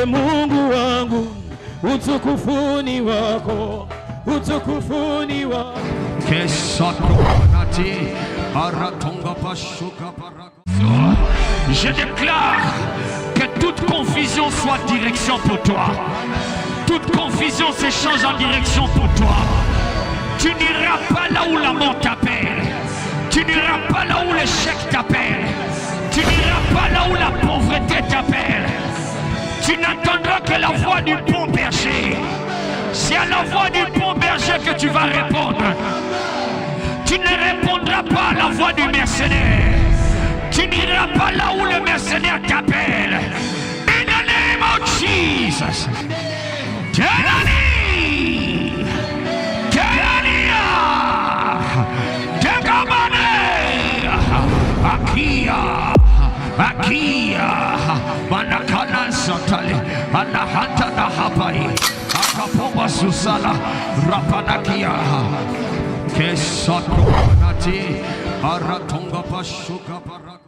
Mungu wangu, utukufuni wako, utukufuni wako. Je déclare que toute confusion soit direction pour toi. Toute confusion s'échange en direction pour toi. Tu n'iras pas là où la mort t'appelle. Tu n'iras pas là où l'échec t'appelle. Tu n'iras pas là où la pauvreté t'appelle. Tu n'attendras que la voix du bon berger. C'est à la voix du bon berger que tu vas répondre. Tu ne répondras pas à la voix du mercenaire. Tu n'iras pas là où le mercenaire t'appelle. In the name of Jesus. Telani. Telania. Tegamane. Akia. Akia. Manakana Santali. Anahanta na hapai. Akapomba susala. Rapanakia. Kesatonati. Aratonga pashuka paraka.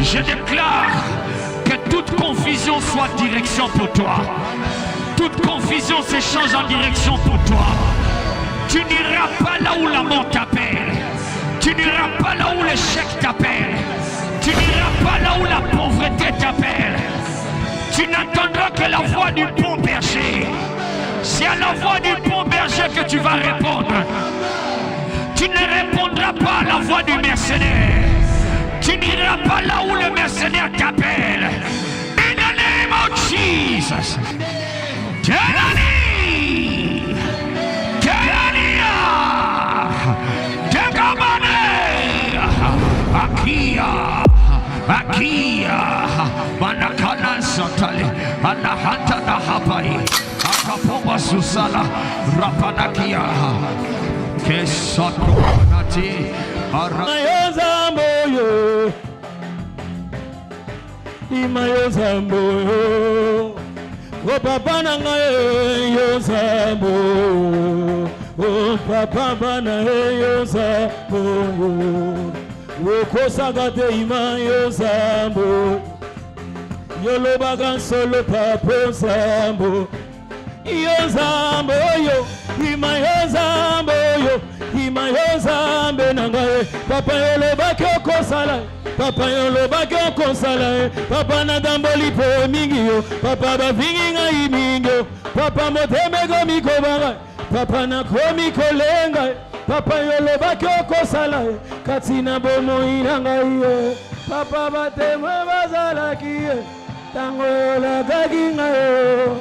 Je déclare que toute confusion soit direction pour toi. Toute confusion s'échange en direction pour toi. Tu n'iras pas là où la mort t'appelle. Tu n'iras pas là où l'échec t'appelle. Tu n'iras pas là où la pauvreté t'appelle. Tu n'attendras que la voix du bon berger. C'est à la voix du bon berger que tu vas répondre. Tu ne répondras pas à la voix du mercenaire. Tu n'iras pas là où le mercenaire t'appelle. In the name of Jesus. Telani. Telania. Tegamane. Akia. Akia. Manakana Santali. Anahanta na hapai. Akapomba susala. Rapanakia. Kesatonati. Mayozamboyo, Imayozamboyo, oh papa nanga yozamboyo, oh papa na yozamboyo, oh kosagate Imayozamboyo, yolobaga solo papa zambo, yozamboyo, Imayozamboyo. Imayozambe nangae papa yolo bakyo kosala papa yolo bakyo kosala papa na damboli po mingio papa ba vinga imingio papa motemego mikobanga papa na komi kolenga papa yolo bakyo kosala katina bomo inanga iye papa batema bazala kiye tango yola gaginga yo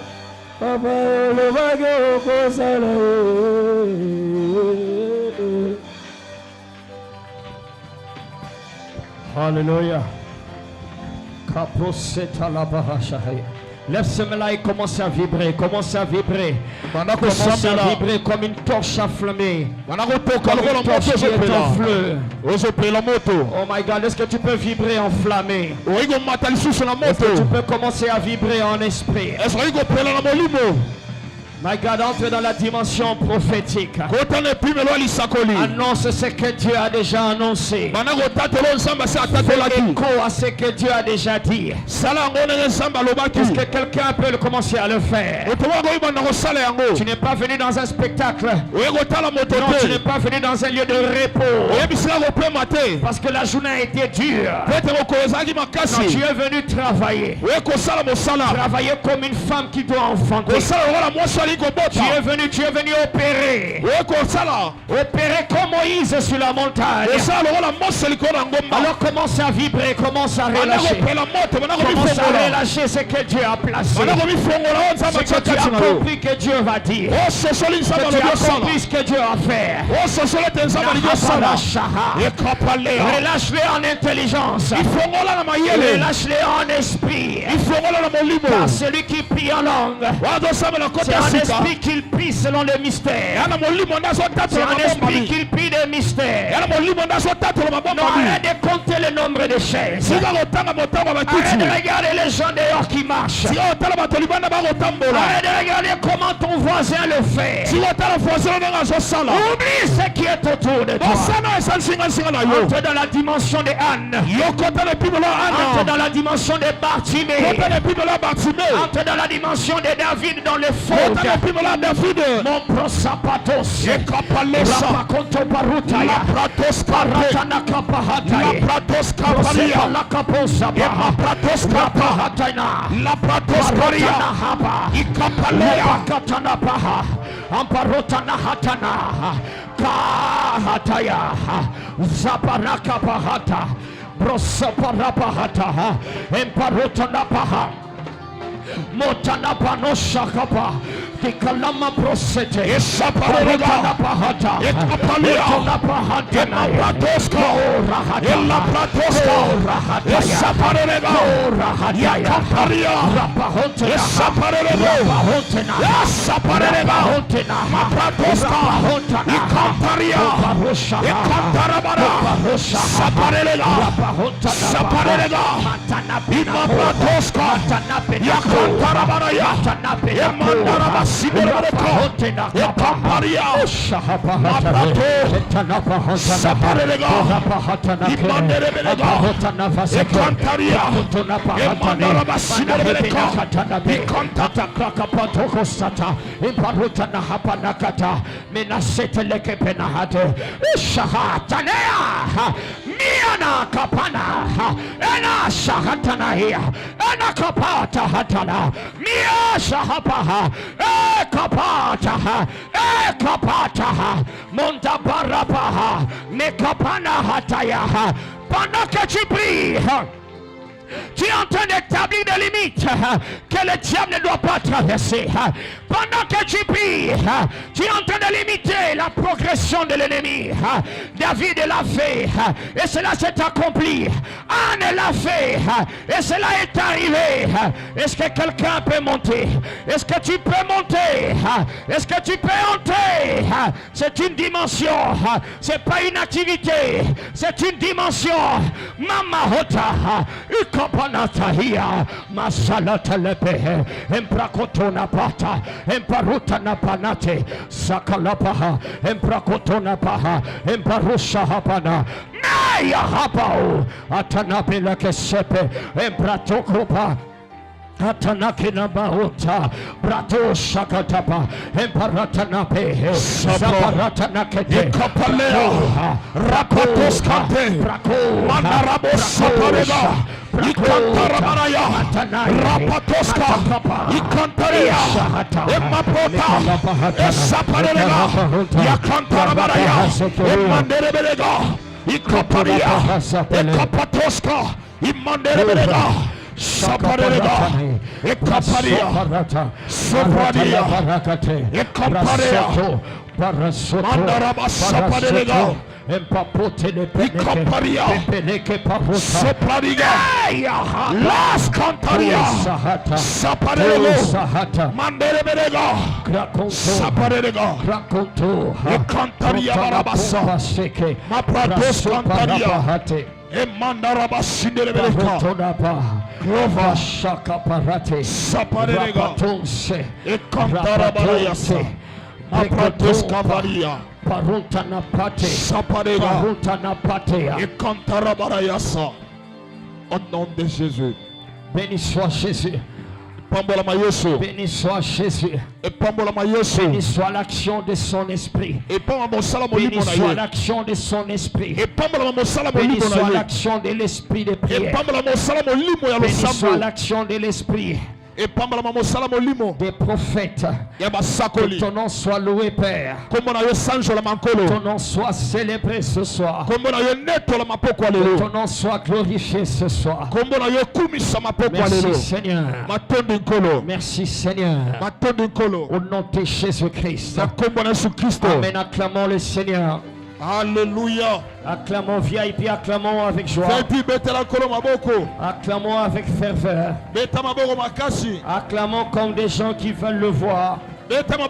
papa yolo bakyo kosala. Alléluia. Lève ce main-là et commence à vibrer. Commence à vibrer. Commence à vibrer comme une torche enflammée. Comme une torche qui est en feu. Oh my God, est-ce que tu peux vibrer enflammé? Est-ce que tu peux commencer à vibrer en esprit? My God, entre dans la dimension prophétique. Annonce ce que Dieu a déjà annoncé. Fais écho à ce que Dieu a déjà dit. Est-ce que quelqu'un peut commencer à le faire? Tu n'es pas venu dans un spectacle. Non, tu n'es pas venu dans un lieu de repos. Parce que la journée a été dure. Non, tu es venu travailler. Travailler comme une femme qui doit enfanter. Tu es venu opérer. Opérer comme Moïse sur la montagne. Alors commence à vibrer, commence à relâcher. Commence à relâcher ce que Dieu a placé. Ce que tu as compris que Dieu va dire. Ce que tu as compris ce que Dieu va faire. Relâche-les en intelligence. Relâche-les en esprit. Car celui qui prie en langue, c'est un esprit qu'il prie selon les mystères. C'est un esprit qu'il prie des mystères. Non, arrête de compter le nombre de chaises. Arrête de regarder les gens dehors qui marchent. Arrête de regarder comment ton voisin le fait. Oublie ce qui est autour de toi. Entre dans la dimension de Anne. Entre dans la dimension de Bartimée. Entre dans la dimension de David dans le fond. Mon prosapatos. Rapakonto barutaya. Paratana kapahataya. La kaposa Rapahataina. La Paratana haba. Ikapalea katana paha. Amparotana hatana. Kahataya. Zaparaka pahata. Brosaparapahata. Emparotana paha. Motana panosha kapa. Tikalama prosete. Esaparega pahata. Ekapalea pahata. Emapatoska. Elapatoska. Esaparega. Yakaparia. Rapahote. Esaparega. Rapahotena. Esaparega. Hotena. Mapatoska. Ikaparia. Ekatarabara. Saparega. Rapahota. Saparega. Imapatoska. Yakatarabara. Yamandaraba. Sibereka, Ekamparia, Maprato, Saparega, Imanderebelega, Ekantaria, Emandaraba Sibereka, Ikantata Krakapatoko Sata, Imparutana Hapanakata, Minasete Lekepenahate, Shahatanea, Miana Kapana, Ena Shahatana here, Ena Kapata Hatana, Mia Shahapaha. Ekapataha, Montabarapaha, Mekapana Hatayaha, Panakachipri. Tu es en train d'établir des limites que le diable ne doit pas traverser. Pendant que tu pries, tu es en train de limiter la progression de l'ennemi. David l'a fait et cela s'est accompli. Anne l'a fait et cela est arrivé. Est-ce que quelqu'un peut monter? Est-ce que tu peux monter? Est-ce que tu peux monter? C'est une dimension. C'est pas une activité. C'est une dimension. Mama Hota. Kapanatahia, Masalata lepe, Emprakotona pata, Emparutana panate, Sakalapaha, Emprakotona paha, Emparusha hapana, Naya hapao, Atanapela kesepe, Empratokopa. Atanakina Bahuta, Brato Shakatapa, Emparatanape, Zaparatanakete, Kapaleo, Rapatos Kante, Mandarabo Saparega, Ikantarabaraya, Rapatoska, Ikantaria, Emapota, Esaparega, Yakantarabaraya, Emanderebelega, Ikaparia, Ekapatoska, Imanderebelega. Saparega, Ekaparia, Sopradia, Ekaparia, Mandaraba Saparega, Empapote de Ekaparia, Sopradiga, Las Cantaria, Saparega, Mandereberega, Saparega, Ekantaria Barabasa, Mapratos Cantaria. Emandaraba Sinderebeka, Grova Shaka Parate, Saparega, Ekantarabarayasa, Mapratos Cavaria, Parutana Pate, Saparega, Parutana Patea, Ekantarabarayasa. Au nom de Jésus. Béni soit Jésus. Béni soit Jésus. Béni soit l'action de son esprit. Béni soit l'action de son esprit. Béni soit l'action de l'esprit de prière. Béni soit l'action de l'esprit des prophètes. Que ton nom soit loué, Père. Que ton nom soit célébré ce soir. Que ton nom soit glorifié ce soir. Merci Seigneur. Merci Seigneur. Au nom de Jésus-Christ. Amen. Acclamons le Seigneur. Alléluia. Acclamons VIP, acclamons avec joie. Acclamons avec ferveur. Acclamons comme des gens qui veulent le voir. Acclamons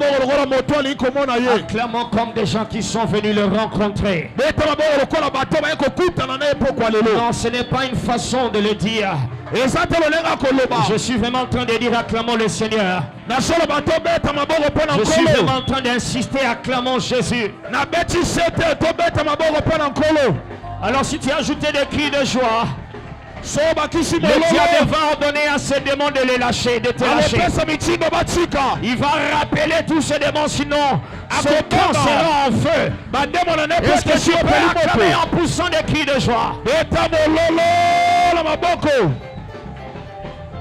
comme des gens qui sont venus le rencontrer. Non, ce n'est pas une façon de le dire. Je suis vraiment en train de dire acclamons le Seigneur. Je suis vraiment en train d'insister, acclamons Jésus. Alors si tu as ajouté des cris de joie, Le diable va ordonner à ces démons de les lâcher, de te lâcher. Il va rappeler tous ces démons, sinon ce camp sera en feu. Est-ce que tu peux acclamer en poussant des cris de joie?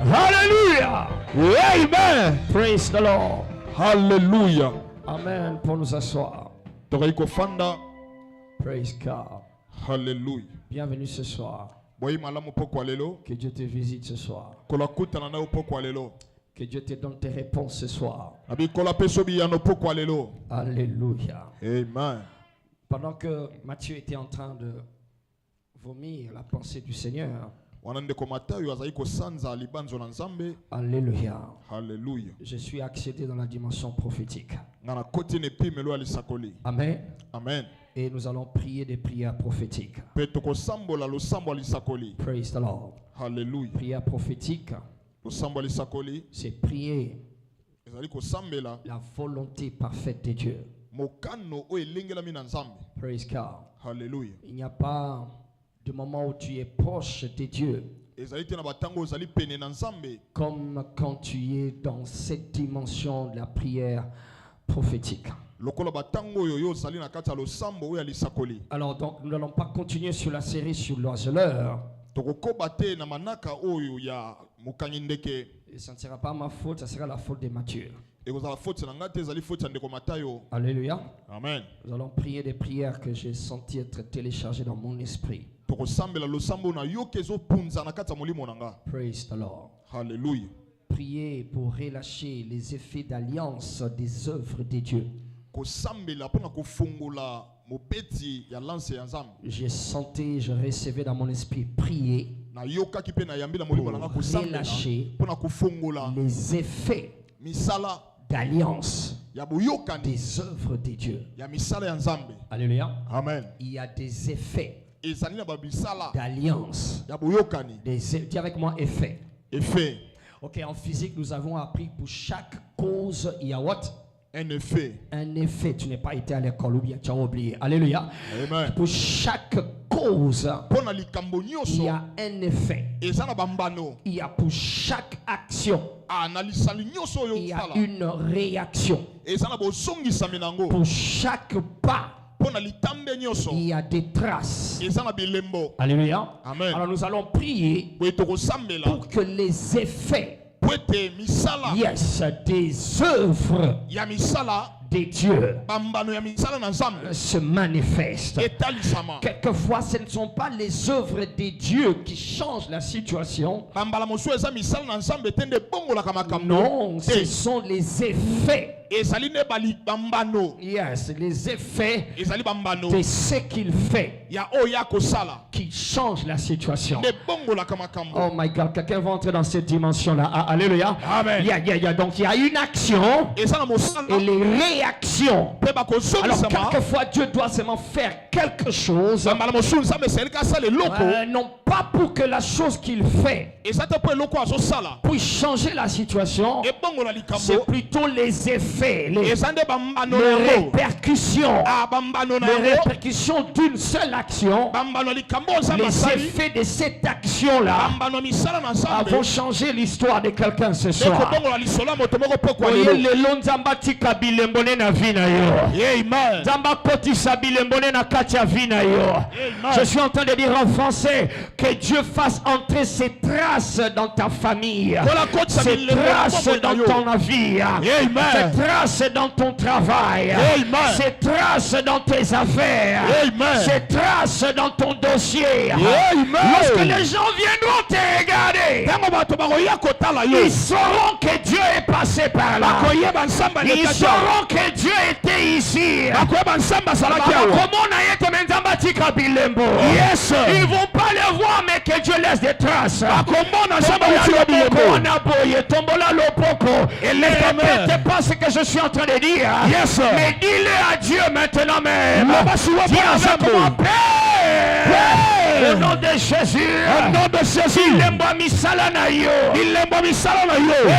Hallelujah. Amen. Praise the Lord. Hallelujah. Amen. Pour nous asseoir. Praise God. Hallelujah. Bienvenue ce soir. Que Dieu te visite ce soir. Que Dieu te donne tes réponses ce soir. Alléluia. Amen. Pendant que Matthieu était en train de vomir la pensée du Seigneur. Alléluia. Hallelujah. Je suis accédé dans la dimension prophétique. Amen. Amen. Et nous allons prier des prières prophétiques. Praise the Lord. Hallelujah. Prière prophétique, c'est prier la volonté parfaite de Dieu. Praise God. Hallelujah. Il n'y a pas de moment où tu es proche de Dieu comme quand tu es dans cette dimension de la prière prophétique. Alors donc nous n'allons pas continuer sur la série sur l'oiseleur. Et ça ne sera pas ma faute, ça sera la faute de Matthieu. Alléluia. Amen. Nous allons prier des prières que j'ai senti être téléchargées dans mon esprit. Praise the Lord. Hallelujah. Prier pour relâcher les effets d'alliance des œuvres de Dieu. J'ai senti, je recevais dans mon esprit prier pour relâcher les effets d'alliance des œuvres de Dieu. Alléluia. Amen. Il y a des effets d'alliance. Dis avec moi effet. Effet. Ok, en physique, nous avons appris pour chaque cause, il y a what? Un effet. Un effet. Tu n'es pas été à l'école ou bien tu as oublié. Alléluia. Amen. Pour chaque cause, il y a un effet. Il y a pour chaque action, il y a une réaction. Pour chaque pas, il y a des traces. Alléluia. Amen. Alors nous allons prier pour que les effets, yes, des œuvres de Dieu se manifestent. Quelquefois, ce ne sont pas les œuvres de Dieu qui changent la situation. Non, ce sont les effets. Yes, les effets de ce qu'il fait qui change la situation. Oh my God, quelqu'un va entrer dans cette dimension-là. Ah, alléluia. Amen. Donc il y a une action et les réactions. Alors quelquefois Dieu doit seulement faire quelque chose. Non pas pour que la chose qu'il fait puisse changer la situation. C'est plutôt les effets, les répercussions d'une seule action. Les effets de cette action-là vont changer l'histoire de quelqu'un ce soir. Je suis en train de dire en français que Dieu fasse entrer ses traces dans ta famille, ses traces dans ton navire, ses traces dans ton travail, ses traces dans tes affaires, ses traces dans ton dossier. Lorsque les gens viendront te regarder, ils sauront que Dieu est passé par là. Ils sauront que Dieu était ici. Ils vont pas le voir, mais que Dieu laisse des traces. Ne répète pas ce que je suis en train de dire. Mais dis-le à Dieu maintenant même. Dis avec moi, Père, au nom de Jésus. Ilemba misala na yo.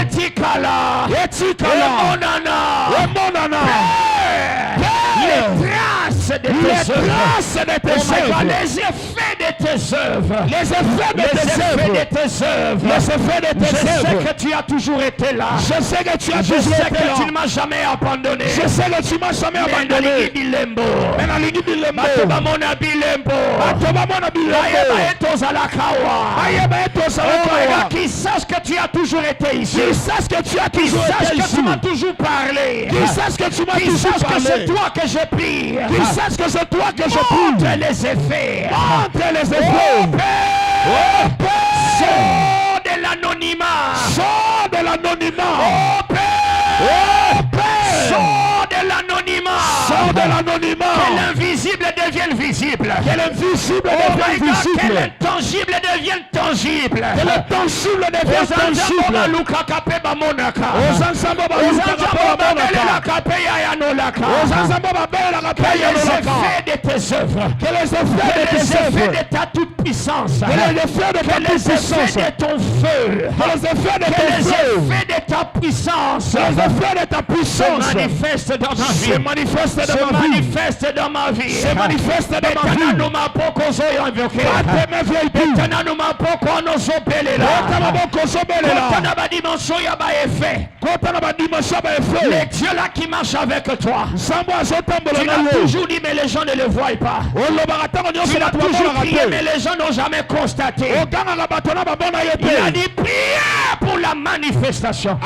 Etikala. Emonana. Les traces de tes œuvres. Les effets de tes œuvres. Les effets de tes œuvres. Les effets de tes œuvres. Je sais que tu as toujours été là. Je sais que tu as toujours été là. Tu ne m'as jamais abandonné. Je sais que tu m'as jamais abandonné. Qui sache que tu as toujours été ici. Qui sache que tu as toujours été ici. Qui sache que tu m'as toujours parlé. Qui sache que tu m'as toujours parlé. Que c'est toi que je prie. Qui sache que c'est toi que je prie. Entre les effets. Entre les effets. Oh Père. Sors de l'anonymat. Sors de l'anonymat. Oh Père. Oh Père. Sors de l'anonymat. Sors de l'anonymat. Que l'invisible devienne visible. Que l'invisible devienne visible. Que l'intangible devienne tangible. Que l'intangible devienne tangible. Que les effets de tes œuvres. Que les effets de ta toute puissance. Que les effets de ton feu. Que les effets de ta puissance. Les effets de ta puissance se manifestent dans ma vie. Se manifestent dans ma vie. Se manifestent dans ma vie. Les dieux là qui marchent avec toi. Tu l'as toujours dit mais les gens ne le voient pas. Tu l'as toujours prié mais les gens n'ont jamais constaté. Il a dit priez pour la manifestation.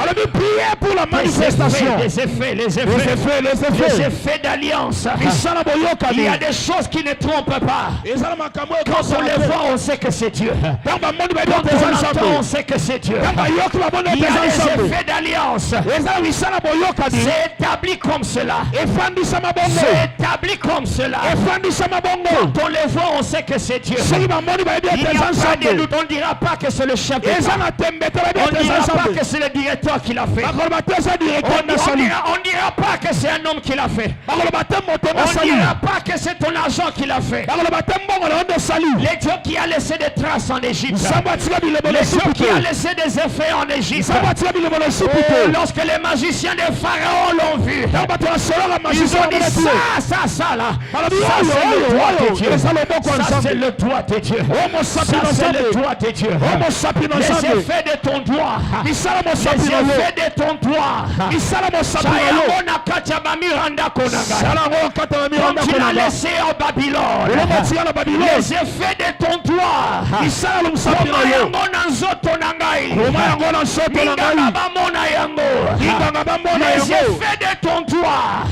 Les effets d'alliance. Il y a des choses qui ne trompent pas. Quand on les voit, on sait que c'est Dieu. Quand on entend, on sait que c'est Dieu. Il y a des effets d'alliance. C'est établi comme cela. C'est établi comme cela. Quand on les voit, on sait que c'est Dieu. Il n'y a pas de doute. On ne dira pas que c'est le chef d'État. On ne dira pas que c'est le directeur qui l'a fait. On ne dira pas que c'est un homme qui l'a fait. On ne dira pas que c'est ton argent qui l'a fait. Les dieux qui a laissé des traces en Égypte. Les dieux qui a laissé des effets en Égypte. Lorsque les magiciens de Pharaon l'ont vu, ils ont dit ça là. Ça c'est le doigt de Dieu. Ça c'est le doigt de Dieu. Ça c'est le doigt de Dieu. Les effets de ton doigt. Les effets de ton doigt. Comme tu l'as laissé en Babylone. Les effets de ton doigt. Les effets de ton doigt.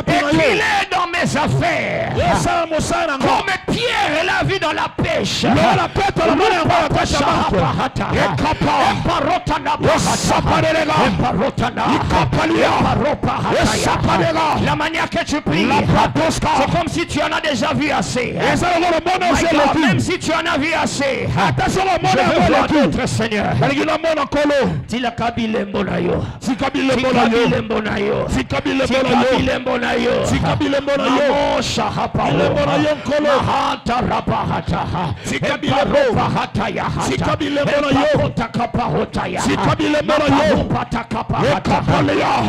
Et qu'il est dans mes affaires. Comme Pierre l'a vu dans la pêche. La manière que tu pries, c'est comme si tu en as déjà vu assez. Même si tu en as vu assez, je veux voir d'autres, Seigneur. Dis la Kabile Mbonayo. Si Kabile Mbonayo. Si Kabile Mbonayo. Si Kabile Mbonayo. Mahanta Rabahata. Si Kabile Mbonayo. Si Kabile Mbonayo. Si Kabile Mbonayo.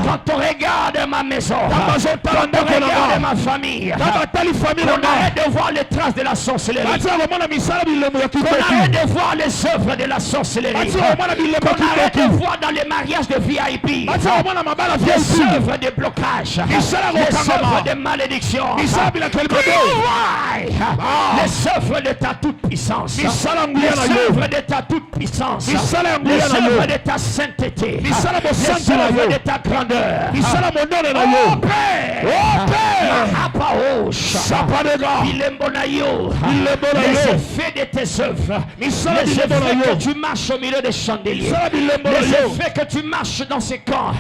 Quand on regarde ma maison, quand on regarde ma famille, on arrête de voir les traces de la sorcellerie. On arrête de voir les œuvres de la sorcellerie. On arrête de voir dans les mariages de VIP les œuvres de blocage, les œuvres de malédiction, les œuvres de ta toute puissance, les œuvres de ta toute puissance, les œuvres de ta sainteté, les œuvres de ta grandeur. Oh Père, les effets de tes œuvres, les effets que tu marches au milieu des chandeliers, les effets que tu marches dans ces camps.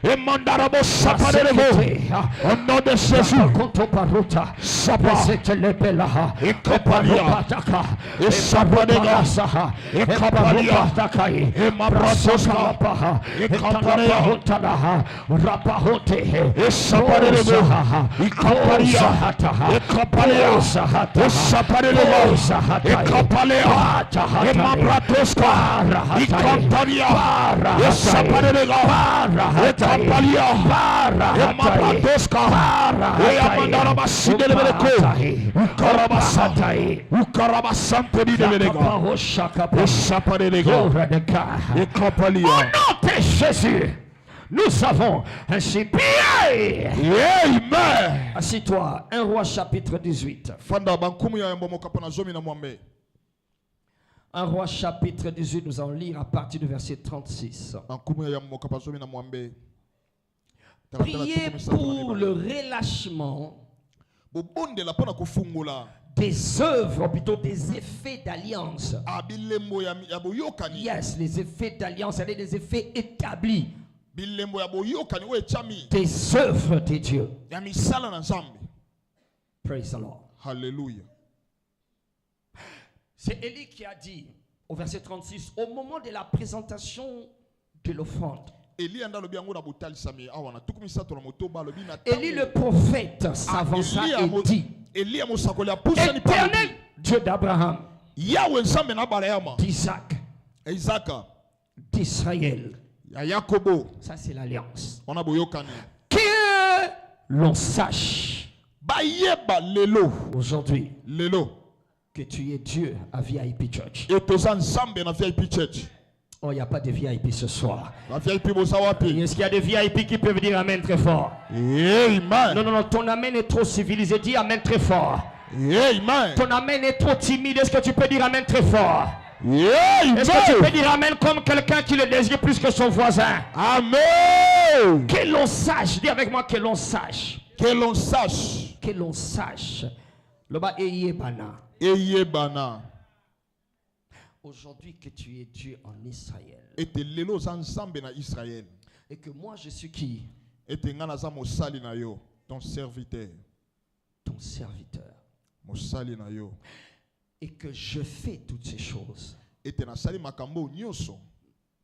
Et mandarabo saparebo. Au nom de Jésus. Sapa. Et kapalia. Et sapadega. Et kapalia. Et mabrasoska. Et kapalia. Et sapadebo. Et kapalia. Et kapalia. Et sapadebo. Et kapalia. Et mabratoska. Et kapalia. Et sapadega. Et kapalia. Et mabratoska. Et amandara basidelebeko. Ukarabasante. Ukarabasante didelebeko. Et sapadega. Et kapalia. Au nom de Jésus, nous avons ainsi prié. Amen. Assis-toi. 1 Roi chapitre 18. 1 Roi chapitre 18, nous allons lire à partir du verset 36. Priez pour le relâchement des œuvres, plutôt des effets d'alliance. Yes, les effets d'alliance, c'est des effets établis. Des œuvres de Dieu. Praise the Lord. Hallelujah. C'est Élie qui a dit au verset 36, au moment de la présentation de l'offrande. Élie le prophète s'avança et dit, Éternel Dieu d'Abraham, d'Isaac, d'Israël. Ça c'est l'alliance. Que l'on sache aujourd'hui que tu es Dieu à VIP Church. Oh, il n'y a pas de VIP ce soir. Est-ce qu'il y a des VIP qui peuvent dire Amen très fort? Amen. Non, ton Amen est trop civilisé. Dis Amen très fort. Amen. Ton Amen est trop timide. Est-ce que tu peux dire Amen très fort? Amen. Est-ce que tu peux dire Amen comme quelqu'un qui le désire plus que son voisin? Amen. Que l'on sache. Dis avec moi que l'on sache. Que l'on sache. Que l'on sache. Loba eye bana. Eye bana. Aujourd'hui que tu es Dieu en Israël. Et te lelo ensemble na Israël. Et que moi je suis qui? Et te ngana za mosali na yo, ton serviteur. Ton serviteur. Mosali na yo. Et que je fais toutes ces choses. Et te na sali makambo nyonso.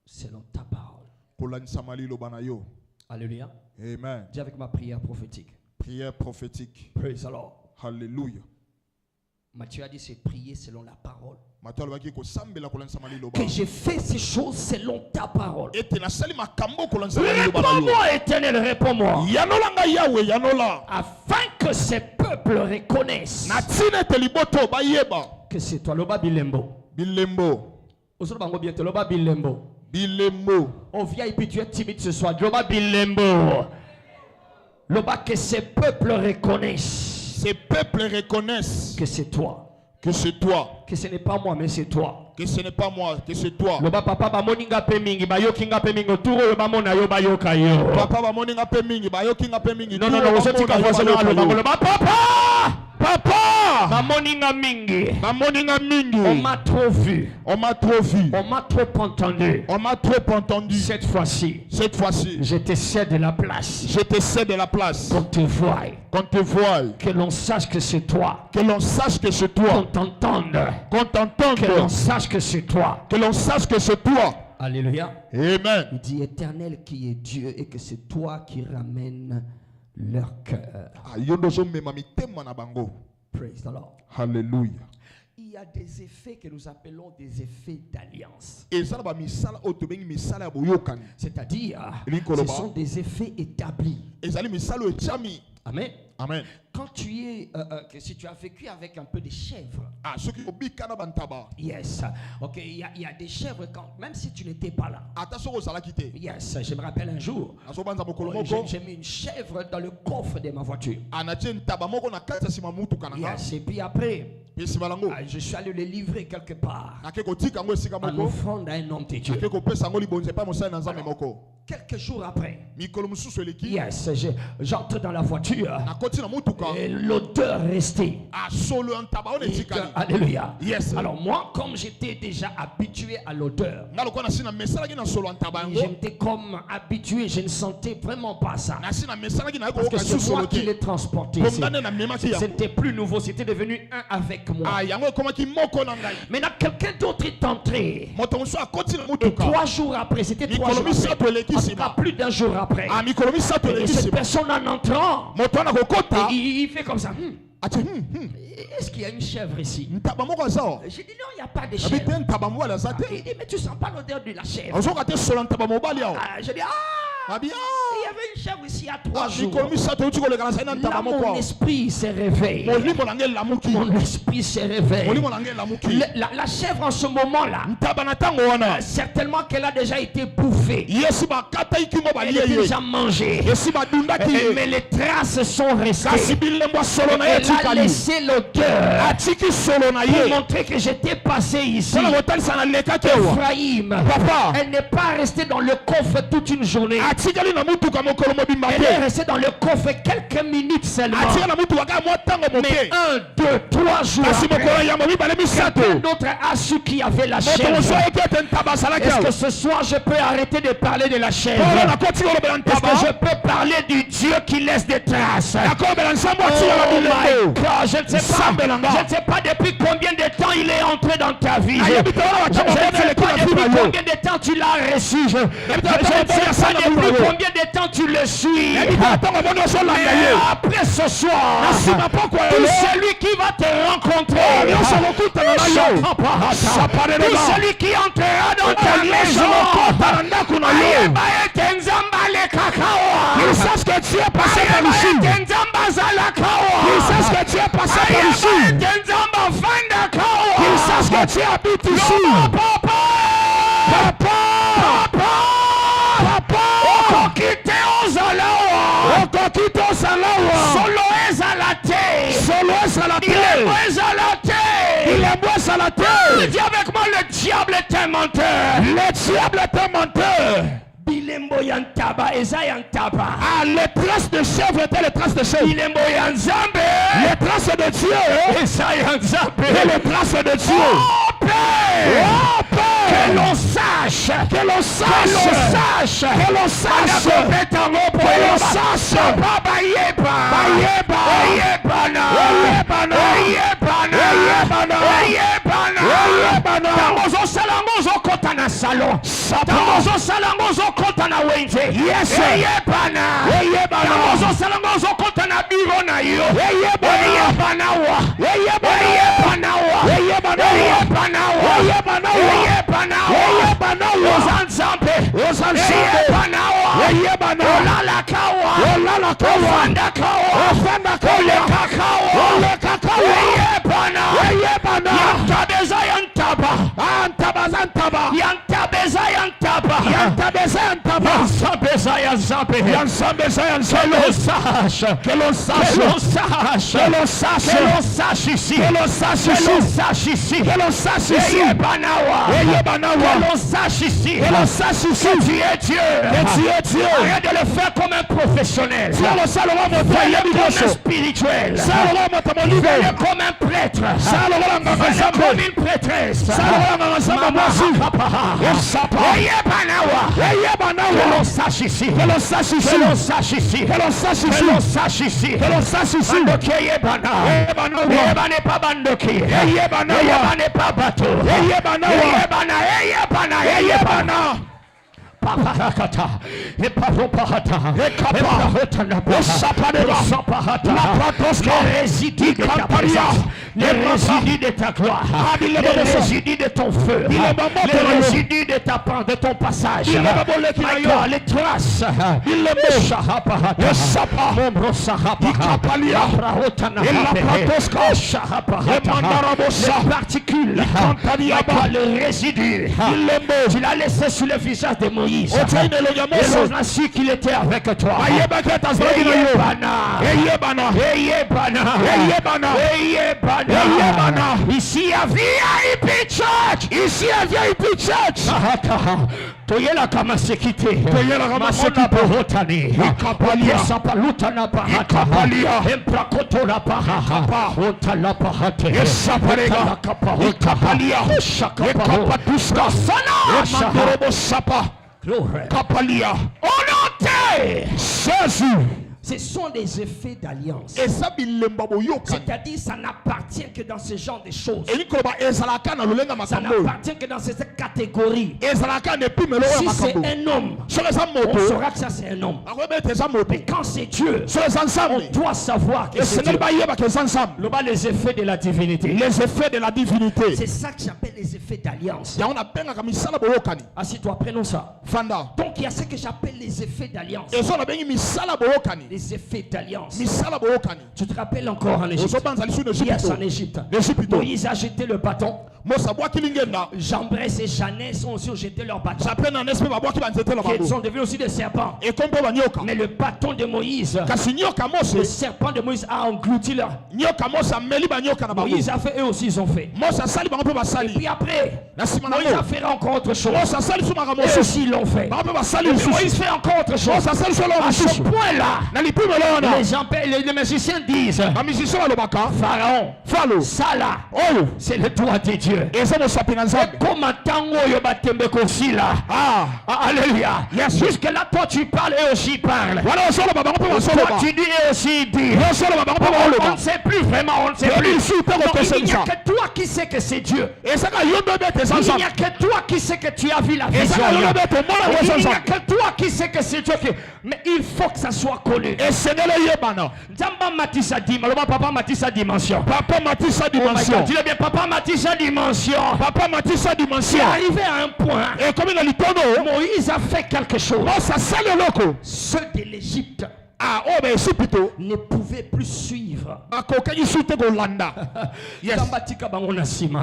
Selon ta parole. Kolanisa malilo bana yo. Alléluia. Amen. Dis avec ma prière prophétique. Prière prophétique. Praise the Lord. Hallelujah. Matthieu a dit c'est prier selon la parole. Que j'ai fait ces choses selon ta parole. Réponds-moi, Éternel, réponds-moi. Afin que ces peuples reconnaissent que c'est toi. Loba bilembo. Bilembo. Loba bilembo. Bilembo. Oh VIP, tu es timide ce soir. Loba bilembo. Loba que ces peuples reconnaissent. Ces peuples reconnaissent que c'est toi. Que c'est toi. Que ce n'est pas moi, mais c'est toi. Que ce n'est pas moi, que c'est toi. Loba papa ba moninga pe mingi ba yokinga pe mingi turo yo ba mona yo ba yoka yo. Papa ba moninga pe mingi ba yokinga pe mingi. Non, vous ka voisin loba papa. Papa! Mamoninga mingi. Mamoninga mingi. On m'a trop vu. On m'a trop vu. On m'a trop entendu. On m'a trop entendu. Cette fois-ci. Cette fois-ci. Je te cède de la place. Je te cède de la place. Qu'on te voie. Qu'on te voie. Que l'on sache que c'est toi. Que l'on sache que c'est toi. Qu'on t'entende. Qu'on t'entende. Que l'on sache que c'est toi. Que l'on sache que c'est toi. Alléluia. Amen. Il dit Éternel qui est Dieu et que c'est toi qui ramènes leur cœur. Praise the Lord. Hallelujah. Il y a des effets que nous appelons des effets d'alliance. C'est-à-dire, ce sont des effets établis. Amen. Amen. Quand tu es, si tu as vécu avec un peu de chèvre. Yes. Ok, il y a des chèvres quand, même si tu n'étais pas là. Yes, je me rappelle un jour. J'ai mis une chèvre dans le coffre de ma voiture. Yes, et puis après, je suis allé le livrer quelque part. En offrande à un homme de Dieu. Quelques jours après, yes, j'entre dans la voiture et l'odeur restait. Alléluia. Yes. Alors moi, comme j'étais déjà habitué à l'odeur, j'étais comme habitué, je ne sentais vraiment pas ça. Parce que c'est moi qui l'ai transporté. Ce n'était plus nouveau, c'était devenu un avec moi. Maintenant, quelqu'un d'autre est entré. Et 3 jours après, c'était 3 jours après. En tout cas, plus d'un jour après. Et cette personne en entrant, il fait comme ça. Est-ce qu'il y a une chèvre ici? J'ai dit non, il n'y a pas de chèvre. Il dit mais tu sens pas l'odeur de la chèvre? J'ai dit il y avait une chèvre ici à 3 jours. Là, mon esprit s'est réveillé. Mon esprit s'est réveillé. La chèvre en ce moment-là, certainement qu'elle a déjà été bouffée. Elle a déjà mangé. Mais les traces sont restées. Elle a laissé l'odeur pour montrer que j'étais passé ici. Ephraïm, elle n'est pas restée dans le coffre toute une journée. Elle est restée dans le coffre quelques minutes seulement. Mais 1, 2, 3 jours après, quelqu'un d'autre a su qu'il y avait la chèvre. Est-ce que ce soir je peux arrêter de parler de la chèvre? Est-ce que je peux parler du Dieu qui laisse des traces? Oh my God, je ne sais pas depuis combien de temps il est entré dans ta vie. Je ne sais pas depuis combien de temps tu l'as reçu. Je ne sais pas depuis combien de temps tu le suis. Mais après ce soir, tout celui qui va te rencontrer, tout celui qui entrera dans ta maison, il sait ce que tu es passé par ici. Il sait ce que tu es passé par ici. Il sait ce que tu habites ici. Papa. Dis avec moi, le diable est un menteur. Le diable est un menteur. Bilembo yantaba, eza yantaba. Les traces de chèvre étaient les traces de chèvre. Bilembo yanzambe, les traces de Dieu. Eza yanzambe, et les traces de Dieu. Oh Père, que l'on sache, que l'on sache, que l'on sache, que l'on sache. Baba yeba, yeba, yebana, yebana, yebana, yebana, yebana. Tamozo salangozo kota na salon. Tamozo salangozo kota na wenje. Yes. Yebana, yebana. Tamozo salangozo kota na biro na yo. Yebana, yebana wa. Yebana, yebana wa. Yebana, yebana wa. Yebana wa. Yebana wa. Yebana wa. Ozanzambe, ozanzambe. Yebana wa. Yebana. Olala kawa. Olala kawa. Ofanda kawa. Ofanda kawa. Oleka kawa. Oleka kawa. Yebana. Yebana. Yantabeza yantaba. Antabeza yantaba. Yantabeza yantaba. Yantabeza yantaba. Yansabeza yanzabe. Yansabeza yanzabe. Que l'on sache. Que l'on sache. Que l'on sache. Que l'on sache. Que l'on sache ici. Que l'on sache ici. Que l'on sache ici. Que l'on sache ici. Yebanawa. Yebanawa. Que l'on sache ici. Que l'on sache ici. Que tu es Dieu. Que tu es Dieu. Arrête de le faire comme un professionnel. Fais-le comme un spirituel. Fais-le comme un prêtre. Fais-le comme une prêtresse. Que l'on sache ici. Que l'on sache ici. Que l'on sache ici. Que l'on sache ici. Que l'on sache ici. Que l'on sache ici. Bandoki yebana. Yebana n'est pas bandoki. Yebana n'est pas bateau. Yebana. Yebana. Yebana. Yebana. Paparakata, et Paropahata, et Kapahotanapa, Sapahata, les résidus de ta présence, les résidus de ta gloire, les résidus de ton feu, les résidus de ta part, de ton passage, les traces, les particules, les résidus, tu l'as laissé sur le visage de Moïse. Et l'on a su qu'il était avec toi. Yebana. Ici à VIP Church. Ici à VIP Church. Toyela kama sekite. Toyela kama sekite. Hotani. Kapalia sapalutana bahata. Kapalia. Emprakoto la bahata. Otala bahate. Esaparega. Kapalia. Shakapaduska. Sana. Mandorobo sapa. Glory. Kapalia. Honote. Jésus. Ce sont des effets d'alliance. C'est-à-dire ça n'appartient que dans ce genre de choses. Ça n'appartient que dans cette catégorie. Si c'est un homme, on saura que ça c'est un homme. Mais quand c'est Dieu, on doit savoir que c'est Dieu. Les effets de la divinité. Les effets de la divinité. C'est ça que j'appelle les effets d'alliance. Assis-toi, prenons ça. Donc il y a ce que j'appelle les effets d'alliance. Les effets d'alliance. Tu te rappelles encore en Égypte? Yes, en Égypte. Moïse a jeté le bâton. Jambres et Janès ont aussi jeté leur bâton. Ils sont devenus aussi des serpents. Mais le bâton de Moïse, le serpent de Moïse a englouti leur. Moïse a fait, eux aussi ils ont fait. Et puis après, Moïse a fait encore autre chose. Eux aussi ils l'ont fait. Moïse fait encore autre chose. À ce point-là, les magiciens disent Pharaon, ça là, c'est le doigt de Dieu. Alléluia. Jusque là, toi tu parles et aussi parles. Toi tu dis et aussi dis. On ne sait plus vraiment, on ne sait plus. Il n'y a que toi qui sais que c'est Dieu. Il n'y a que toi qui sais que tu as vu la vision. Il n'y a que toi qui sais que c'est Dieu. Mais il faut que ça soit connu. Papa Matissa dimension. Papa Matissa dimension. Dis-le bien, Papa Matissa dimension. Papa Matissa dimension. C'est arrivé à un point. Et comme il a dit, Moïse a fait quelque chose. Ceux de l'Égypte ne pouvaient plus suivre.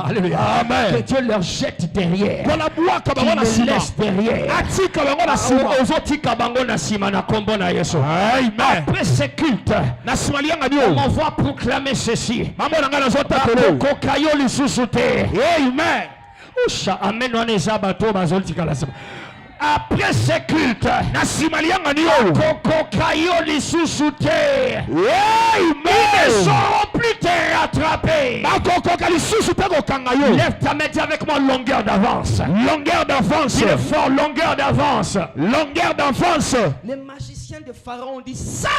Alléluia. Amen. Que Dieu leur jette derrière. Qu'il les laisse derrière. Après ce culte, on m'envoie proclamer ceci. Après ce culte, ils ne sauront plus te rattraper. Lève ta main, dis avec moi longueur d'avance. Longueur d'avance. Dis le fort, longueur d'avance. Longueur d'avance. Les magiciens de Pharaon disent ça.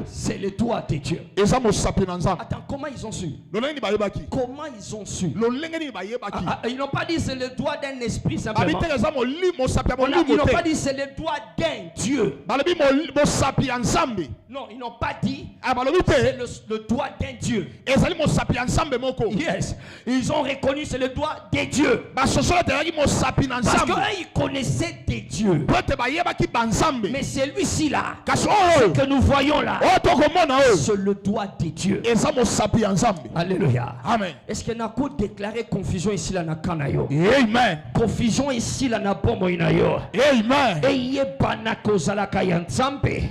C'est le doigt de Dieu. Attends, comment ils ont su? Comment ils ont su? Ils n'ont pas dit c'est le doigt d'un esprit simplement. Ils n'ont pas dit c'est le doigt d'un Dieu. Non, ils n'ont pas dit c'est le doigt d'un Dieu. Yes. Ils ont reconnu c'est le doigt des dieux. Parce qu'eux ils connaissaient des dieux. Mais celui-ci là, ce que nous voyons là, c'est le doigt des dieux. Alléluia. Amen. Est-ce qu'il y a quoi déclarer confusion ici là na kanayo? Amen. Confusion ici là na bombo inayo. Amen.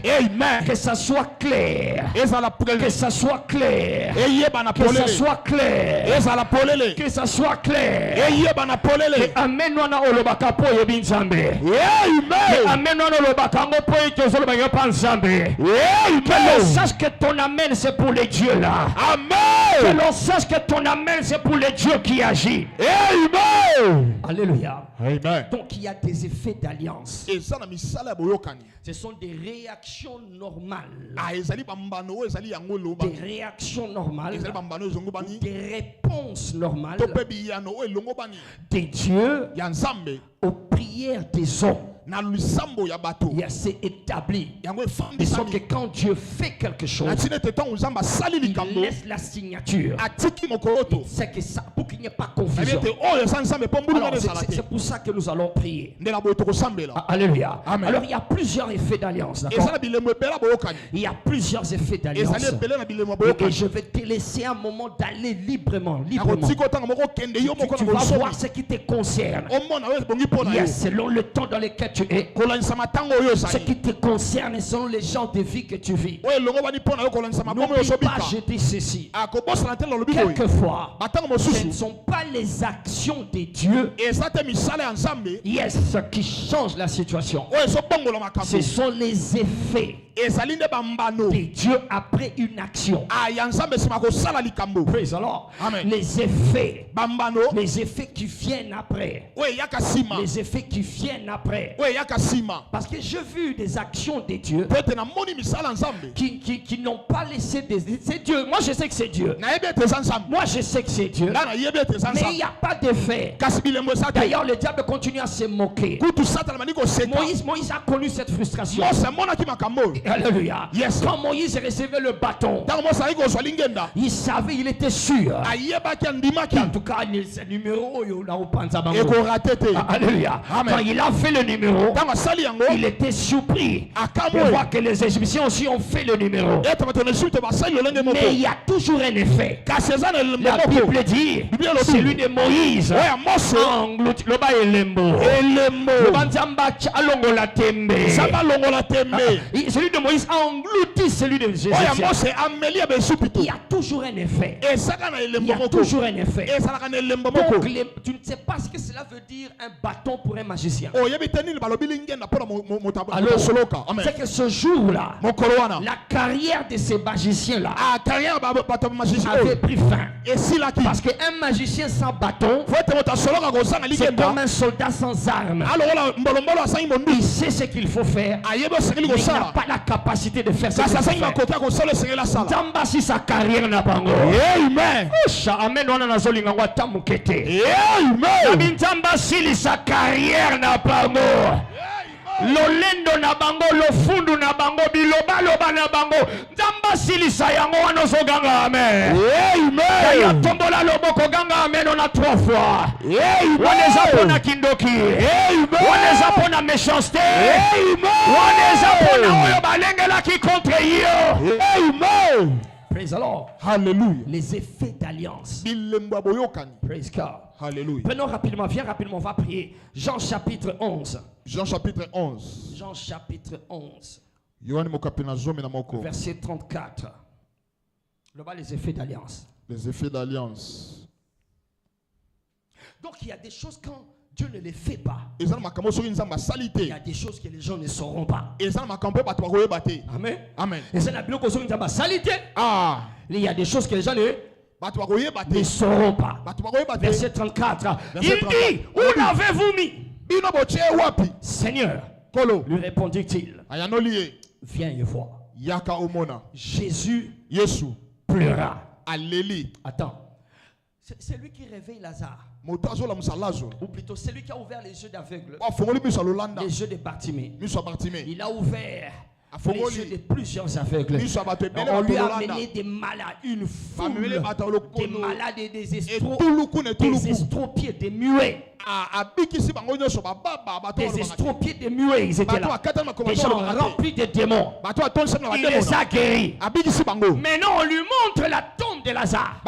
Amen. Que ça soit clair. Que ça soit clair. Que ça soit clair. Que ça soit clair. Amen. Que l'on sache que ton amen c'est pour les dieux là. Amen. Que l'on sache que ton amen c'est pour les dieux qui agissent. Amen. Alléluia. Amen. Donc il y a des effets d'alliance. Ce sont des réactions normales. Des réactions normales. Des réponses normales des dieux aux prières des hommes. C'est établi. De sorte que quand Dieu fait quelque chose, il laisse la signature. C'est que ça, pour qu'il n'y ait pas confusion. C'est pour ça que nous allons prier. Alléluia. Alors il y a plusieurs effets d'alliance. Il y a plusieurs effets d'alliance. Et je vais te laisser un moment d'aller librement. Tu vas voir ce qui te concerne. Yes, selon le temps dans lequel tu es. Ce qui te concerne selon les genres de vie que tu vis. N'oublie pas, je dis ceci. Quelquefois, ce ne sont pas les actions de Dieu qui changent la situation. Ce sont les effets de Dieu après une action. Praise the Lord. Les effets qui viennent après. Les effets qui viennent après. Parce que j'ai vu des actions de Dieu qui n'ont pas laissé des... C'est Dieu. Moi je sais que c'est Dieu. Moi je sais que c'est Dieu. Mais il n'y a pas d'effet. D'ailleurs le diable continue à se moquer. Moïse a connu cette frustration. Alléluia. Quand Moïse recevait le bâton, il savait, il était sûr. En tout cas, ce numéro, alléluia. Quand il a fait le numéro, il était surpris de voir que les Égyptiens aussi ont fait le numéro. Mais il y a toujours un effet. La Bible dit, celui de Moïse, celui de Moïse a englouti celui de Jésus. Il y a toujours un effet. Il y a toujours un effet. Donc, tu ne sais pas ce que cela veut dire un bâton pour un magicien. Alors, c'est que ce jour-là, la carrière de ces magiciens-là avait pris fin. Parce qu'un magicien sans bâton, c'est comme un soldat sans armes. Il sait ce qu'il faut faire. Mais il n'a pas la capacité de faire ça. Tamba si sa carrière n'a pas encore. Amen. Amen. On a zolinga wa tamukete. Amen. Tamba si sa carrière n'a pas encore. Lolendo na bango, lofundu na bango, biloba loba na bango. Tamba si sa yango wanozo ganga amen. Amen. Ya tombola loboko ganga amen on a 3 fois. Amen. On les apona kindoki. Amen. On les apona méchanceté. Amen. On les apona oyo balengela ki contre yo. Amen. Praise the Lord. Hallelujah. Les effets d'alliance. Praise God. Hallelujah. Prenons rapidement, viens rapidement, on va prier. Jean chapitre 11. Jean chapitre 11. Jean chapitre 11. Verset 34. Là-bas, les effets d'alliance. Les effets d'alliance. Donc il y a des choses quand Dieu ne les fait pas. Il y a des choses que les gens ne sauront pas. Amen. Amen. Il y a des choses que les gens ne sauront pas. Verset 34. Il dit, où l'avez-vous mis? Seigneur, lui répondit-il, viens et vois. Jésus pleura. Attends. C'est lui qui réveille Lazare. Ou plutôt, c'est lui qui a ouvert les yeux d'aveugle. Les yeux de Bartimée. Il a ouvert les yeux de plusieurs aveugles. On lui a amené des malades, une foule, des malades et des estropiés, des muets. Des estropiés, des muets, ils étaient là. Des gens remplis de démons. Il les a guéris. Maintenant, on lui montre la tombe de Lazare.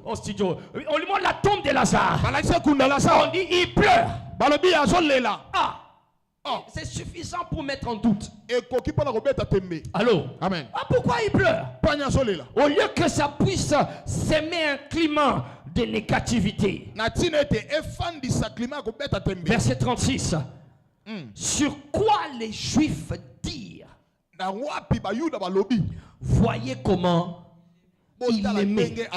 Au studio, on lui montre la tombe de Lazare. On dit, il pleure. C'est suffisant pour mettre en doute. Allô? Amen. Pourquoi il pleure? Au lieu que ça puisse s'aimer un climat de négativité. Verset 36. Sur quoi les Juifs dirent? Voyez comment il aimait.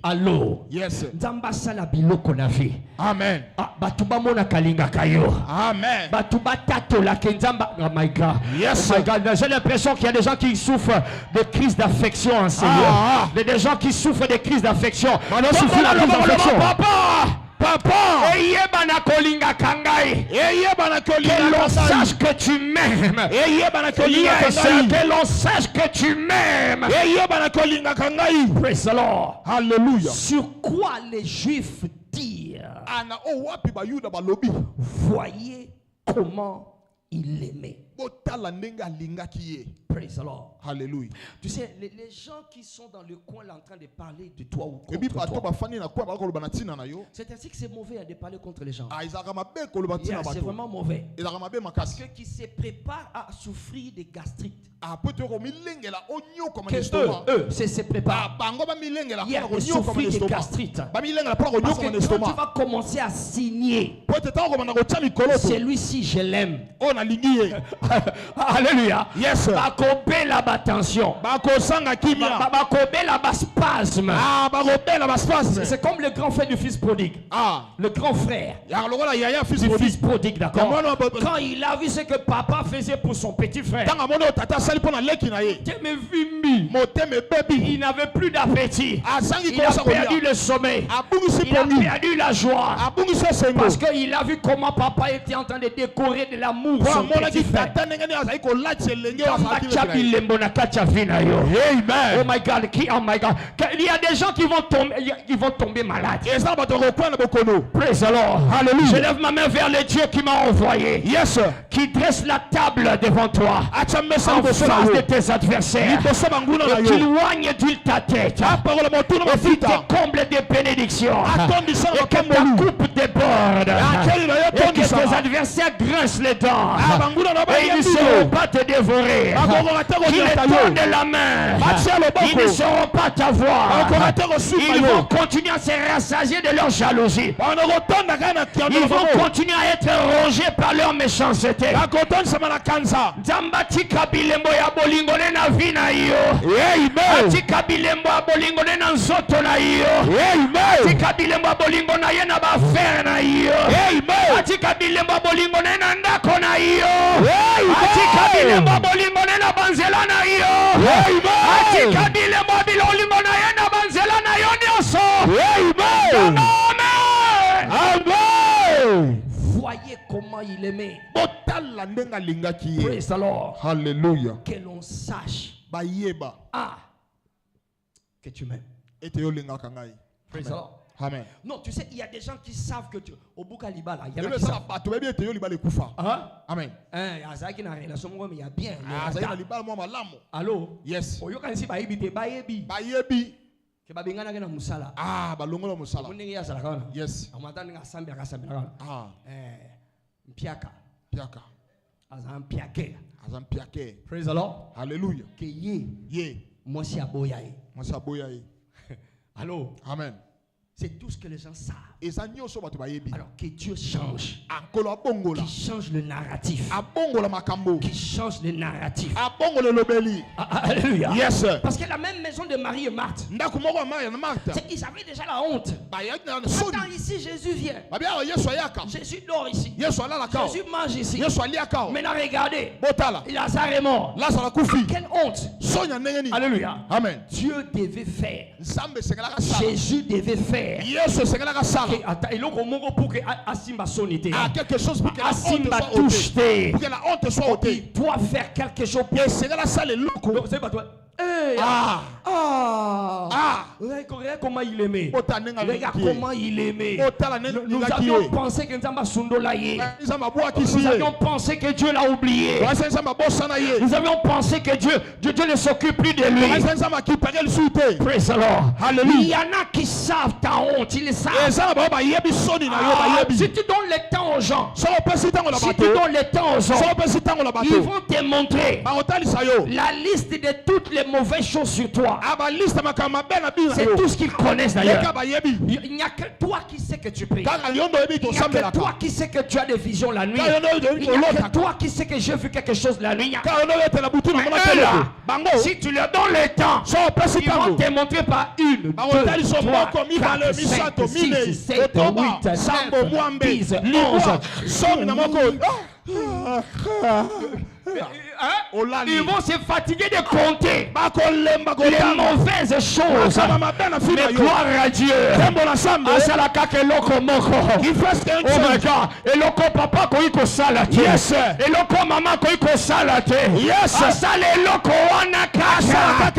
Allô? Yes. Nzambasala biloko na vie. Amen. Batuba mona kalinga kayo. Amen. Batuba tato la kenzamba. Oh my God. Yes. Oh my God. J'ai l'impression qu'il y a des gens qui souffrent de crises d'affection en Seigneur. Des gens qui souffrent de crises d'affection. Papa, que l'on sache que tu m'aimes. Que l'on sache que tu m'aimes. Praise the Lord. Hallelujah. Sur quoi les Juifs dirent? Voyez comment il l'aimait. Praise the Lord. Hallelujah. Tu sais, les gens qui sont dans le coin là en train de parler de toi ou contre toi, c'est ainsi que c'est mauvais de parler contre les gens. Yeah, c'est vraiment mauvais. Parce que qui se prépare à souffrir de gastrite. Eux, c'est se préparent. Hier, de souffrir de gastrite. Parce que quand tu vas commencer à signer, celui-ci, je l'aime. Alléluia. Yes. Bakobe la attention. Bakobe la spasme. C'est comme le grand frère du fils prodigue. Le grand frère du fils prodigue, d'accord. Quand il a vu ce que papa faisait pour son petit frère, il n'avait plus d'appétit. Il a perdu le sommeil. Il a perdu la joie. Parce qu'il a vu comment papa était en train de décorer de l'amour son petit frère. Amen. Oh my God. Il y a des gens qui vont tomber malades. Praise the Lord. Hallelujah. Je lève ma main vers le Dieu qui m'a envoyé. Yes. Qui dresse la table devant toi en face de tes adversaires. Et qui loigne d'huile ta tête. Et qui te comble de bénédictions. Et que ta coupe déborde. Et que tes adversaires grincent les dents. Et ils ne seront pas te dévorer. Qu'ils te tendent la main. Ils ne sauront pas t'avoir. Ils vont continuer à se rassasier de leur jalousie. Ils vont continuer à être rongés par leur méchanceté. Zambatika bilembo ya bolingo na vina iyo. Atika bilembo ya bolingo na nzoto na iyo. Atika bilembo ya bolingo na ye na ba fer na iyo. Atika bilembo ya bolingo na ndako na iyo. Atika bilembo ya bolingo na banzela na iyo. Atika bilembo ya bolingo na ye na banzela na yo nyonso. Amen. Voyez comment il aimait. Praise the Lord. Hallelujah. Que l'on sache que tu m'aimes. Praise the Lord. Amen. Non, tu sais, il y a des gens qui savent que tu au Bukaliba là, il y a en a qui savent. Amen. Azaki na relation mais il y a bien. Allô? Yes. Oyoka nsi bayibi. Que babengana na musala. Balongola musala. Muningi ya sala kana. Yes. Amatani ngasambi akasambi kana. Mpiaka. Azam piake. Praise the Lord. Hallelujah. Que ye. Moi si aboyaye. Allô? Amen. C'est tout ce que les gens savent. Alors que Dieu change. Qui change le narratif. Qui change le narratif. Alléluia. Yes. Parce que la même maison de Marie et Marthe, ils avaient déjà la honte. Attends, ici Jésus vient. Jésus dort ici. Jésus mange ici. Maintenant regardez. Lazare est mort. Quelle honte. Alléluia. Amen. Dieu devait faire. Jésus devait faire. Quelque chose pour que la honte soit ôtée. Il doit faire quelque chose pour regarde comment il aimait. Regarde comment il aimait. Nous avions pensé que Nous avions pensé que Dieu l'a oublié. Nous avions pensé que Dieu ne s'occupe plus de lui. Praise the Lord. Il y en a qui savent ta honte. Ils le savent. Si tu donnes le temps aux gens, ils vont te montrer la liste de toutes les mauvaises choses sur toi. C'est tout ce qu'ils connaissent d'ailleurs. Il n'y a que toi qui sais que tu pries. Il n'y a que toi qui sais que tu as des visions la nuit. Il n'y a que toi qui sais que j'ai vu quelque chose la nuit. Si tu leur donnes le temps, ils vont te montrer par 1, 2, 3, 4, 5, 6, 7, 8, 9, 10, 11. Ils vont se fatiguer de compter les mauvaises choses. Mais gloire à Dieu. Oh my God. Et loko papa koiko salate. Yes. Et loko mama koiko salate. Yes. Asale loko wanaka. Et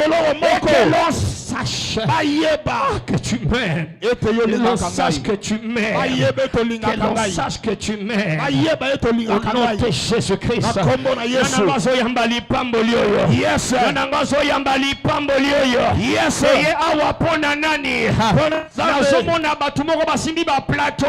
que l'on sache sache que tu m'aimes. Que l'on sache que tu m'aimes. Que l'on sache que tu m'aimes. Au nom de Jésus-Christ. Yes. Yes. Awapona nani. Nazomona batu moko basimbi ba plateau.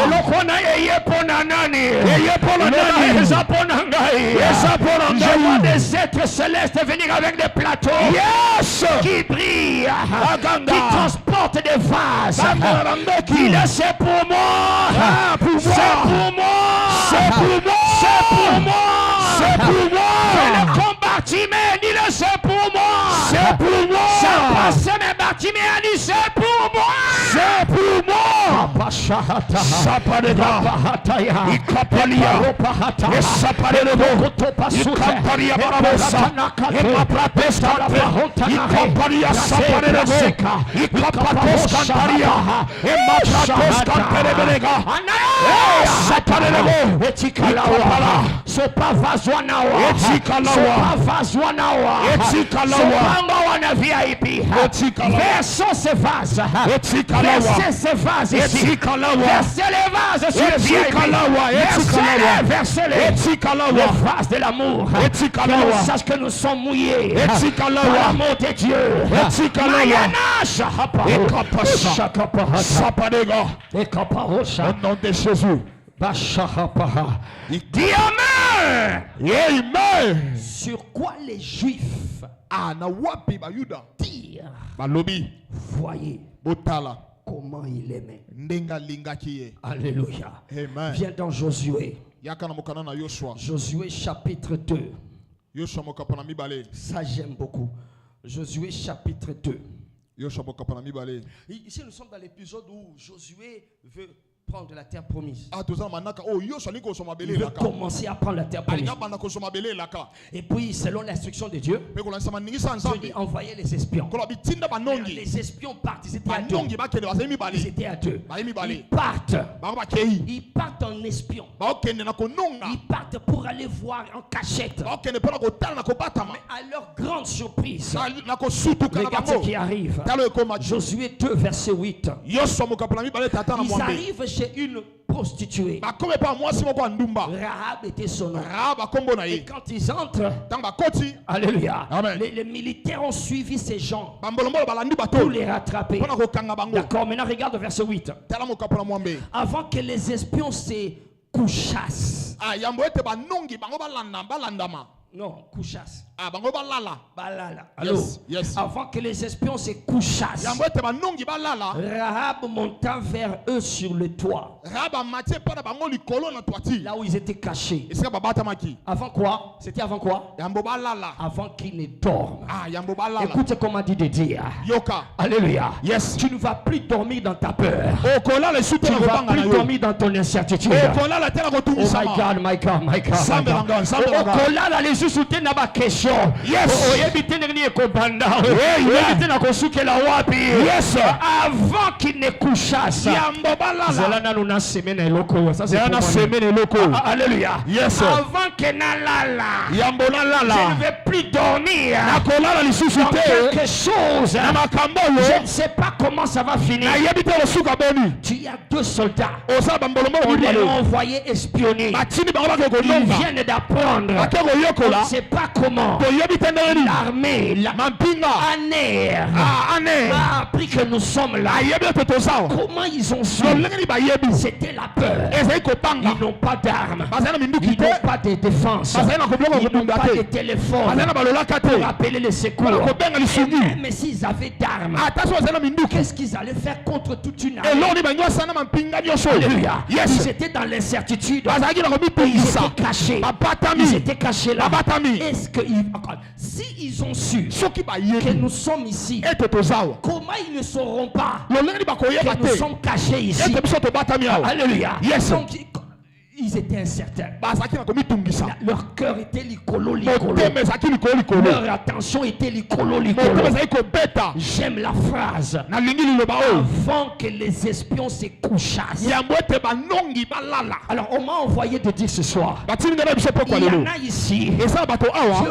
Eloko na yeye pona nani. Yeye pona nani. Eza pona ngai. Eza pona ngai. Je vois des êtres célestes venir avec des plateaux. Yes. Qui brillent. Qui transportent des vases. Dis-le, c'est pour moi. C'est pour moi. C'est pour moi. C'est pour moi. C'est pour moi. C'est le compartiment. Dis-le, c'est pour moi. C'est pour moi. Ça passe mes bâtiments. Dis c'est pour moi. C'est pour moi. Sapashahata. Sapadega. Pahataya. Ikapalia. Ropahata. Esapadego. Kotopasuta. Ikapalia barabosa. Emaprateska. Ikapalia sapadego. Ikapatoska paria. Emaprateska perebelega. Sapadego. Etikalawa. Sopa vazwanawa. Etikalawa. Sopa vazwanawa. Etikalawa. Wana VIP. Versons ces vases. Versez ces vases ici. Versez les vases sur le VIP. Versez-les. Versez-les. Les vases de l'amour. Que l'on sache que nous sommes mouillés. Par l'amour de Dieu. Au nom de Jésus. Dis Amen. Amen. Sur quoi les Juifs dire, voyez comment il aimait. Alléluia. Amen. Viens dans Josué. Josué chapitre 2. Ça j'aime beaucoup. Josué chapitre 2. Ici nous sommes dans l'épisode où Josué veut prendre la terre promise. Il veut commencer à prendre la terre promise. Et puis, selon l'instruction de Dieu, Dieu dit envoyer les espions. Les espions partent, ils étaient à deux. Ils étaient à deux. Ils partent. Ils partent en espion. Ils partent pour aller voir en cachette. Mais à leur grande surprise, regarde ce qui arrive. Josué 2, verset 8. Ils arrivent chez une prostituée. Rahab était son nom. Et quand ils entrent, alléluia, les militaires ont suivi ces gens pour les rattraper. D'accord, maintenant regarde verset 8. Avant que les espions se couchassent. Non, couchasse. Balala. Yes. Avant que les espions se couchassent, Rahab monta vers eux sur le toit. Là où ils étaient cachés. Avant quoi? C'était avant quoi? Avant qu'ils ne dorment. Écoute comment dit de dire. Alléluia. Yes. Tu ne vas plus dormir dans ta peur. Tu ne vas plus dormir dans ton incertitude. Oh my God. Question. Yes. Avant qu'il ne couchasse. Alléluia. Yes. Avant que Nalala. Je ne vais plus dormir. Dans quelque chose. Je ne sais pas comment ça va finir. Tu as deux soldats. On les a envoyés espionner. Ils viennent d'apprendre. On ne sait pas comment l'armée, Aner a appris que nous sommes là. Comment ils ont su? C'était la peur. Ils n'ont pas d'armes. Ils n'ont pas de défense. Ils n'ont pas de téléphone pour appeler les secours. Mais s'ils avaient d'armes, qu'est-ce qu'ils allaient faire contre toute une armée? Alléluia. Ils étaient dans l'incertitude. Ils étaient cachés là. Est-ce que s'ils ont su que nous sommes ici, comment ils ne sauront pas que nous sommes cachés ici? Alléluia. Donc, Ils étaient incertains. Leur cœur était licolo. Leur attention était licolo. J'aime la phrase. Avant que les espions se couchassent. Alors on m'a envoyé de dire ce soir. Il y en a ici. Dieu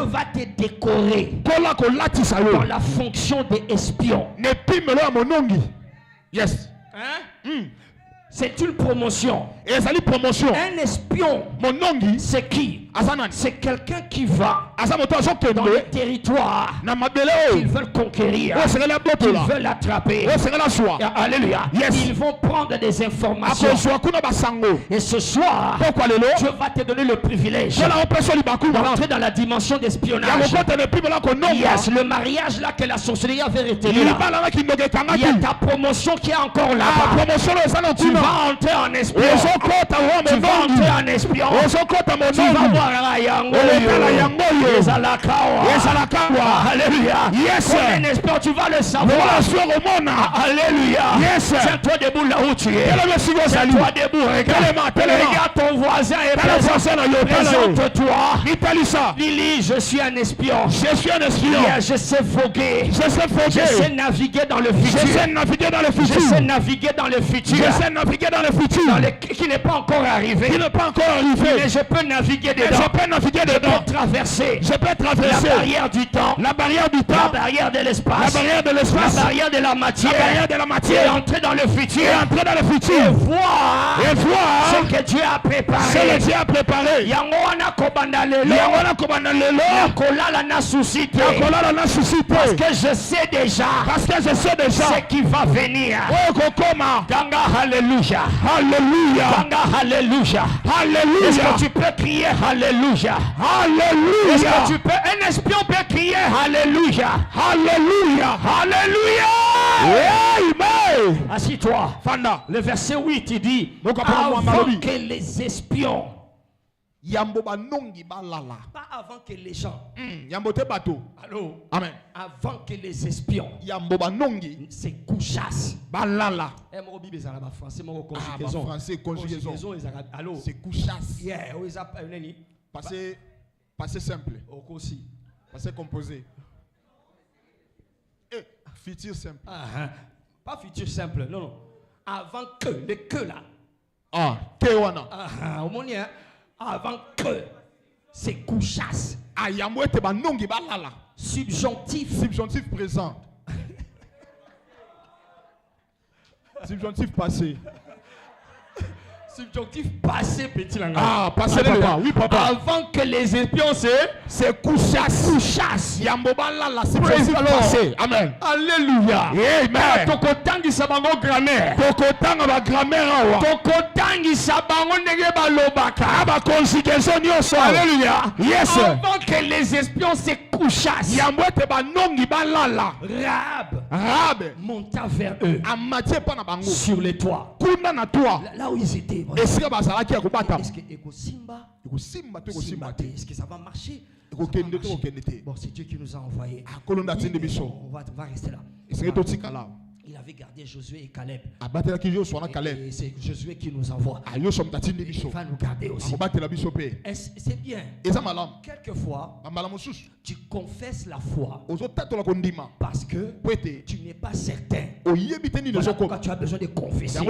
va te décorer dans la fonction d'espion. Yes. C'est une promotion. Un espion, c'est qui? C'est quelqu'un qui va dans les territoires qu'ils veulent conquérir, qu'ils veulent attraper. Alléluia. Ils vont prendre des informations. Et ce soir, Dieu va te donner le privilège d'entrer dans la dimension d'espionnage. Yes, le mariage là que la sorcellerie avait retenu là. Il y a ta promotion qui est encore là. Tu vas entrer en espion. Tu vas entrer en espion. Tu vas voir alléluia. Yes. Comme un espion, tu vas le savoir. Alléluia. Yes. Tiens-toi debout là où tu es. Tiens-toi debout. Regarde ton voisin et présente-toi. Lily, je suis un espion. Je sais voguer. Je sais naviguer dans le futur. Je sais naviguer dans le futur. Qui n'est pas encore arrivé. Mais je peux naviguer dedans. Je peux traverser la barrière du temps, la barrière de l'espace, la barrière de la matière, et entrer dans le futur, et voir ce que Dieu a préparé. Yangoana kobandalelo, yakolala na suscité, parce que je sais déjà ce qui va venir. Ganga alléluia, Ganga alléluia, Est-ce que tu peux crier alléluia? Alléluia. Est-ce que tu peux, un espion peut crier alléluia? Alléluia. Amen. Assis-toi. Fanda. Le verset 8 il dit avant que les espions, pas avant que les gens, allô, amen, avant que les espions se couchassent, français conjugaison, se couchassent, passé simple, passé composé, futur simple, pas futur simple, non, avant que, le que là, avant que c'est couchasse. Subjonctif présent. Subjonctif passé. Subjonctif passé, petit langage. Passé, papa. Oui, papa. Avant que les espions se couchassent. Yambobala, subjonctif passé. Amen. Alléluia. Amen. Tokotangi sabango grammaire. Tokotanga grammaire. Tokotangi sabango nege balobaka. Aba conjugation nyoso. Alléluia. Yes. Avant que les espions se couchassent. Yambwete banongi balala. Rahab monta vers eux. Sur les toits. Là où ils étaient. Est-ce que est-ce que ça va marcher? Bon, c'est Dieu qui nous a envoyés. On va rester là. Il avait gardé Josué et Caleb. Et c'est Josué qui nous envoie. Il va nous garder aussi. C'est bien. Quelquefois, tu confesses la foi parce que tu n'es pas certain. Voilà pourquoi tu as besoin de confesser. Mais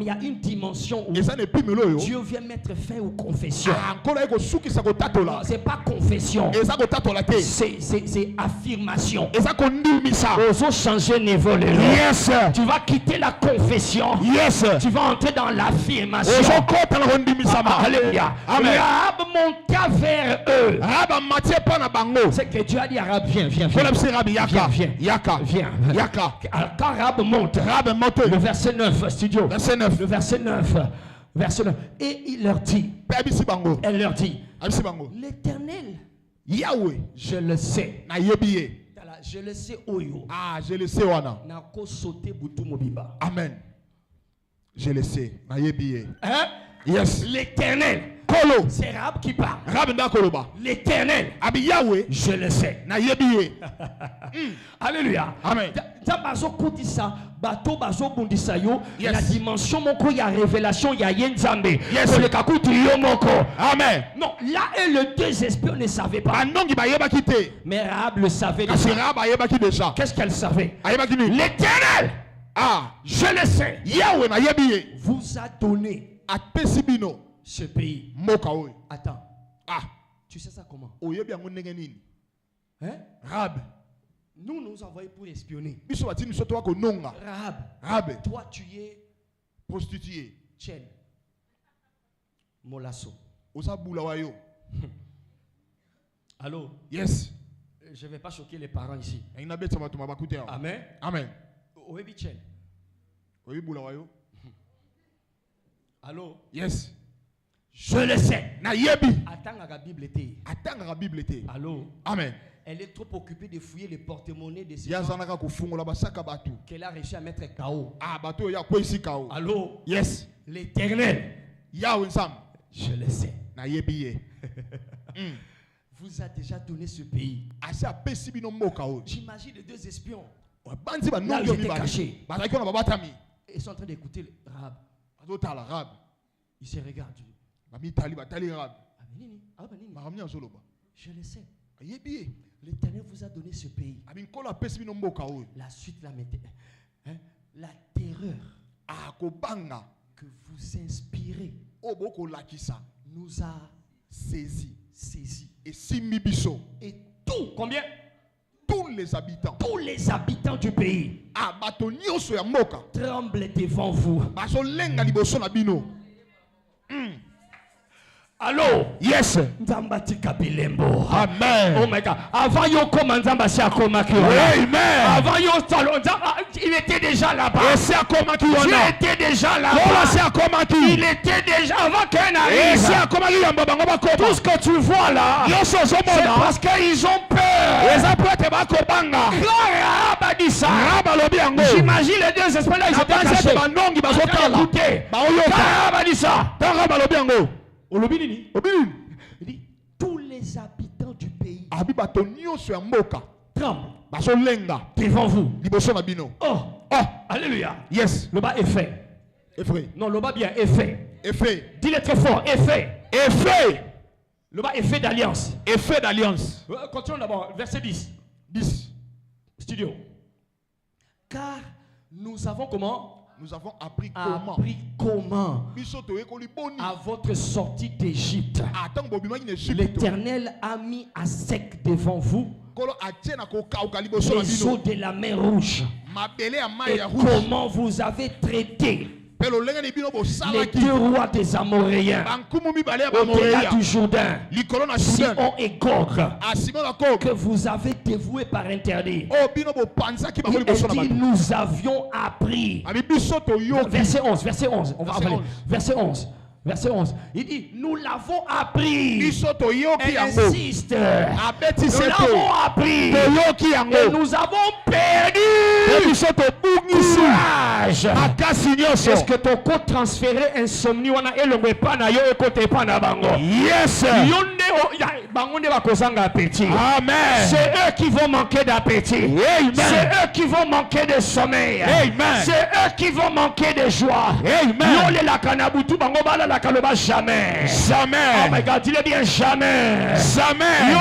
il y a une dimension où Dieu vient mettre fin aux confessions. Non, c'est pas confession. C'est affirmation. Osons changer niveau. Yes. Tu vas quitter la confession. Yes. Tu vas entrer dans l'affirmation. Alléluia. Rahab monta vers eux. C'est que Dieu a dit à Rahab, viens. Quand Rahab monte, le verset 9, studio. Le verset 9. Et il leur dit, elle leur dit, l'Éternel, Yahweh, je le sais. Je le sais, Oyo. Je le sais, Wana. Amen. Je le sais. Hein? Yes. L'Éternel. C'est Rahab qui parle. L'Éternel. Yahweh. Je le sais. Alléluia. Amen. Zabazo Koutissa, Bato Bazo Bundisayo, la dimension moko ya révélation ya Yenzambe. Yes. Pour le kakuti yo moko. Amen. Non, là et le deux espions ne savaient pas. Mais Rahab le savait déjà. Qu'est-ce qu'elle savait? L'Éternel, je le sais, vous a donné ce pays. Attends. Tu sais ça comment? Hein? Rahab. Nous nous envoyons pour espionner. Rahab. Toi tu es Prostituée. Tchène. Molasso. Allô? Yes. Je ne vais pas choquer les parents ici. Amen. Amen. Oebi Tchène. Allô? Yes. Je le sais. Na yebi. Attends la Bible était. Allô? Amen. Elle est trop occupée de fouiller les porte-monnaies de ces gens qu'elle a réussi à mettre KO. Allô? Yes. L'Éternel, je le sais, Na yebi. vous a déjà donné ce pays. J'imagine les deux espions. Là, ils étaient cachés. Ils sont en train d'écouter Rahab. Ils se regardent. Je le sais. L'Éternel vous a donné ce pays. La suite, la terreur que vous inspirez nous a saisi. Et tout, combien? Tous les habitants du pays tremblent devant vous. Allô? Yes. Nzambati Kabilembo. Amen. Oh my God. Avant yo koma Nzambasi akoma ki. Amen. Avant yo talo il était déjà là-bas. Il était déjà là-bas. Il était déjà avant qu'un arrive. Tout ce que tu vois là, c'est parce qu'ils ont peur. Rahab a dit ça. J'imagine les deux esprits là, ils étaient cachés. Rahab a dit ça. Il dit tous les habitants du pays tremblent devant vous. Oh, alléluia. Yes. Le bas est fait. Non, le bas bien est fait. Dis-le très fort, est fait. Le bas est fait d'alliance. Continuons d'abord, verset 10. Studio. Car nous avons comment? Nous avons appris comment à votre sortie d'Égypte, l'Éternel a mis à sec devant vous les eaux de la mer Rouge. Et comment vous avez traité les deux rois des Amoréens au-delà du Jourdain, Sihon et Gog, que vous avez dévoués par interdit. Et dit, nous avions appris. Verset 11, on va avaler. Verset 11, il dit, nous l'avons appris. Elle insiste. Nous l'avons appris. Et nous avons perdu courage. Est-ce que ton code transféré insomnie wana elongwe pa na yo ekote pa na bango? Yes. Amen. C'est eux qui vont manquer d'appétit. C'est eux qui vont manquer de sommeil. Amen. C'est eux qui vont manquer de joie. Amen. Jamais. Jamais. Oh my God, dis-le bien, jamais. Jamais.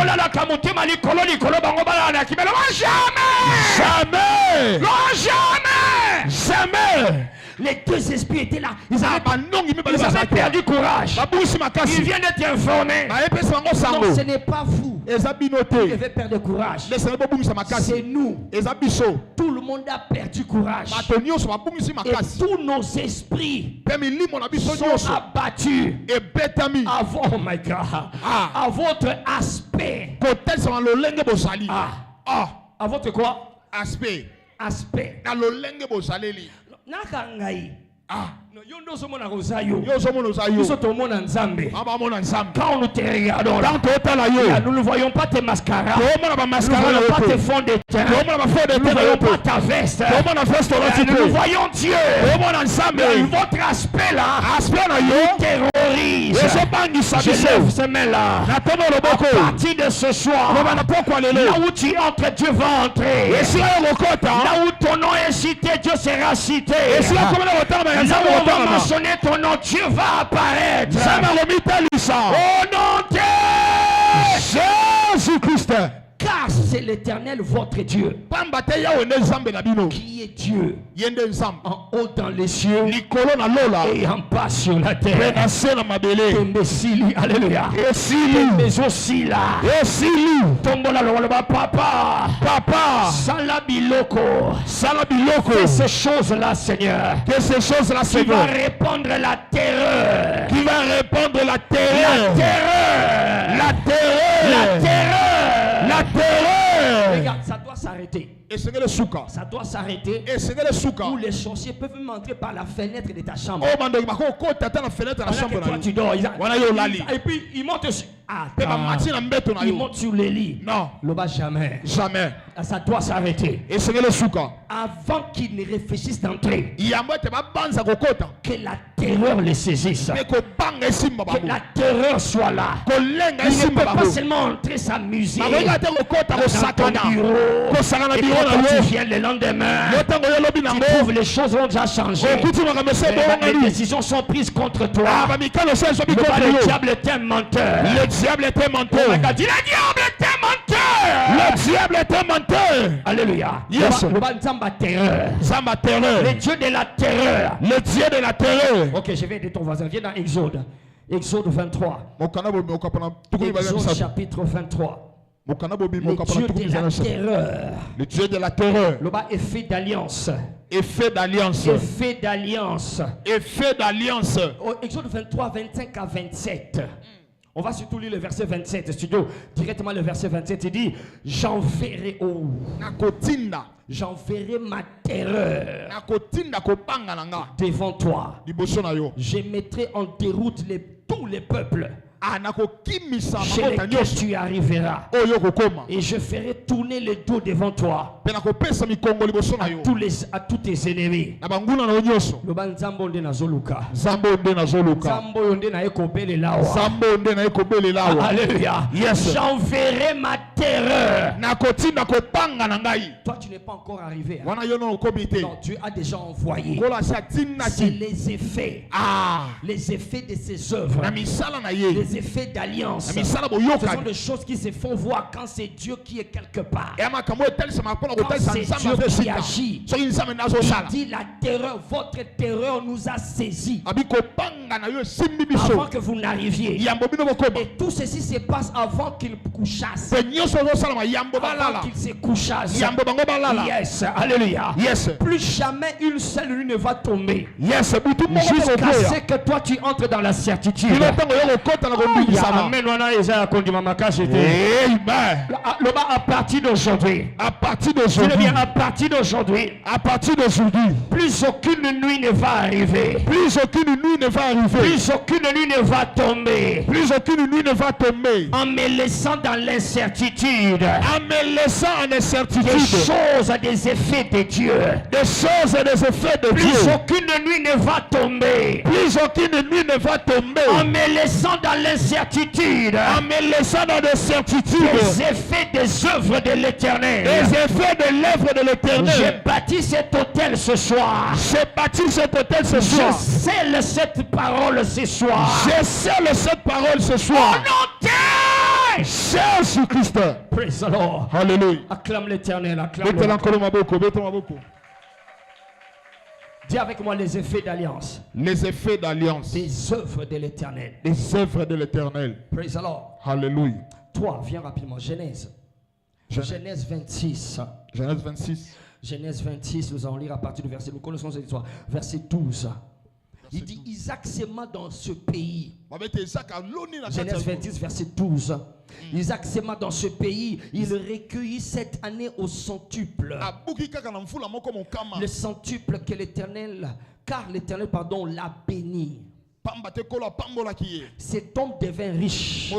Jamais. Jamais. Jamais. Les deux esprits étaient là. Ils avaient perdu courage. Ils viennent d'être informés. Non, ce n'est pas vous qui devez perdre courage. C'est nous. Tout le monde a perdu courage. Et tous nos esprits sont abattus oh my God, à votre aspect. À votre quoi? Aspect. Nakangai. Ah. Quand nous te regardons là, nous ne voyons pas tes mascaras, nous ne voyons pas tes fonds de teint, nous ne voyons pas ta veste, nous voyons Dieu. Votre aspect là terrorise. Je lève ces mains là. À partir de ce soir, là où tu entres, Dieu va entrer. Là où ton nom est cité, Dieu sera cité. Là où on va mentionner ton nom, Dieu va apparaître. Au nom de Jésus-Christ. Car c'est l'Éternel votre Dieu qui est Dieu en haut dans les cieux et en bas sur la terre. Alléluia. Mais aussi là, papa, Salabiloko, fais ces choses-là, Seigneur. Qui va répandre la terreur. La terreur. Regarde, ça doit s'arrêter. Ça doit s'arrêter. Où les sorciers peuvent m'entrer par la fenêtre de ta chambre. Pendant que toi tu dors. Et puis ils montent sur... ils montent sur les lits. Non. Jamais. Ça doit s'arrêter. Avant qu'ils ne réfléchissent d'entrer. Que la terreur les saisisse. Que la terreur soit là. Il ne peut pas seulement entrer s'amuser dans ton bureau. Et quand tu viens le lendemain, tu trouves les choses ont déjà changé. Les décisions sont prises contre toi. Le diable est un menteur. Le diable est un menteur. Alléluia. Yes. Le Dieu de la terreur. Le Dieu de la terreur. Ok, je vais de ton voisin. Viens dans Exode. Exode 23. Exode chapitre 23. Le Dieu de la terreur. Le Dieu de la terreur. Le bas effet d'alliance. Effet d'alliance. Effet d'alliance. Effet d'alliance. Exode 23, 25 à 27. On va surtout lire le verset 27. Studio, directement le verset 27. Il dit, j'enverrai ma terreur devant toi. Je mettrai en déroute tous les peuples chez lesquels tu arriveras. Et je ferai tourner le dos devant toi à tous tes ennemis. Alléluia. Yes. J'enverrai ma terreur. Toi tu n'es pas encore arrivé. Non, Dieu a déjà envoyé. C'est les effets. Les effets de ses œuvres. Les effets d'alliance. Ce sont des choses qui se font voir quand c'est Dieu qui est quelque part. Quand c'est Dieu qui agit. Il dit la terreur, votre terreur nous a saisis avant que vous n'arriviez. Et tout ceci se passe avant qu'ils couchassent. Avant qu'ils se couchassent. Yes, alléluia. Yes. Plus jamais une seule nuit ne va tomber. Yes. Jusqu'à ce que toi tu entres dans la certitude. À partir d'aujourd'hui. À partir d'aujourd'hui. Plus aucune nuit ne va arriver. Plus aucune nuit ne va tomber. En me laissant dans l'incertitude. Des choses, des effets de Dieu. Plus aucune nuit ne va tomber. En me laissant dans l'incertitude. Des effets des œuvres de l'Éternel. J'ai bâti cet hôtel ce soir. Je scelle cette parole ce soir. Au nom de Jésus-Christ. Praise the Lord. Hallelujah. Acclame l'Éternel. Dis avec moi les effets d'alliance. Les effets d'alliance. Des œuvres de l'Éternel. Praise the Lord. Hallelujah. Toi, viens rapidement. Genèse 26. Genèse 26, nous allons lire à partir du verset. Nous connaissons cette histoire. Verset 12. Il dit Isaac s'aima dans ce pays. Genèse 26, verset 12. Isaac s'aima dans ce pays. Il recueillit cette année au centuple. Le centuple que l'Éternel car l'Éternel, pardon, l'a béni. Cet homme devint riche.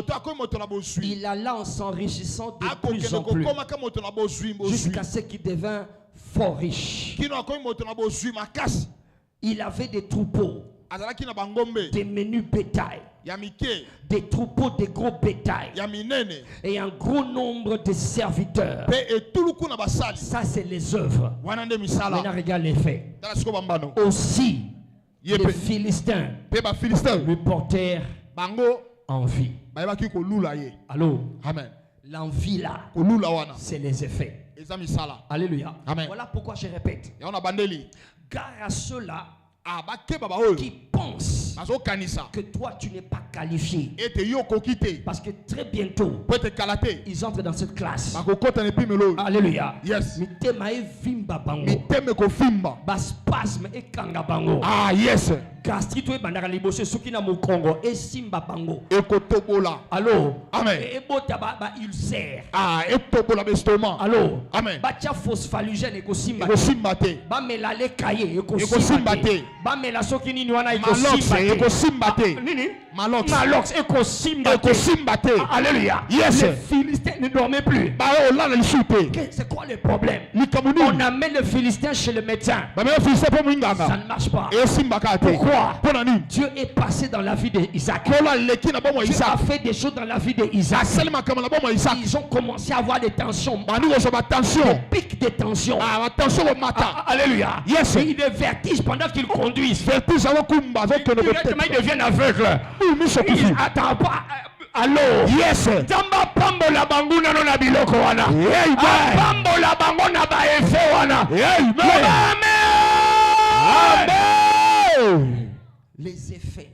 Il alla en s'enrichissant de plus en plus jusqu'à ce qu'il devint fort riche. Il avait des troupeaux, des menus bétail, des troupeaux de gros bétail et un gros nombre de serviteurs. Ça, c'est les œuvres. Maintenant, regarde les faits. Aussi, les Philistins lui portèrent envie. Allô? Amen. L'envie là, c'est les effets. Alléluia. Amen. Voilà pourquoi je répète. Gare à ceux-là qui pensent que toi tu n'es pas qualifié. Parce que très bientôt ils entrent dans cette classe. Alléluia. Yes. Spasme et kanga bango. Ah yes. Gastrite et bandara libosé soki na mokongo et simba bango. Allô. Amen. Et botaba ba ulcère. Ah et tobola l'estomac. Allô. Amen. Batia phosphalugène et kosimba. Ba mela le kaye et kosimba. Ba mela soki nini wana et kosimba. Nini? Malox et kosimba. Alléluia. Yes. Les Philistins ne dormaient plus. C'est quoi le problème? On amène le Philistin chez le médecin. Ça ne marche pas. Pourquoi? Dieu est passé dans la vie d'Isaac. Dieu a fait des choses dans la vie d'Isaac. Ils ont commencé à avoir des tensions. Des pics de tension. Alléluia. Yes. Et il est vertige pendant qu'il conduit. Directement, ils deviennent aveugles. Attends pas. Allô. Yes. Tamba pambo la bangu na na biloko wana. Pambo la bangu na ba efe wana. Amen. Les effets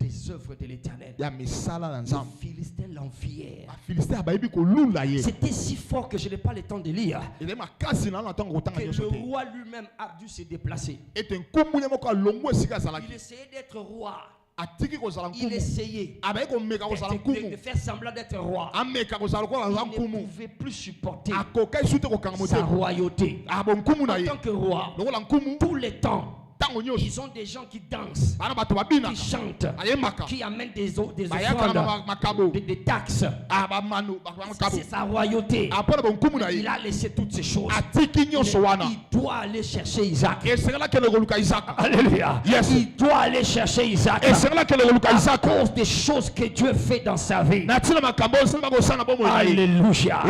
des œuvres de l'Éternel. Les Philistins l'envièrent. C'était si fort que je n'ai pas le temps de lire. Que le roi lui-même a dû se déplacer. Il essayait d'être roi. Il essayait de faire semblant d'être roi. Il ne pouvait plus supporter sa royauté. En tant que roi, tout le temps, ils ont des gens qui dansent, qui chantent, qui amènent des offrandes, des taxes. C'est sa royauté. Il a laissé toutes ces choses. Il doit aller chercher Isaac. Alléluia. Il doit aller chercher Isaac. À cause des choses que Dieu fait dans sa vie. Alléluia.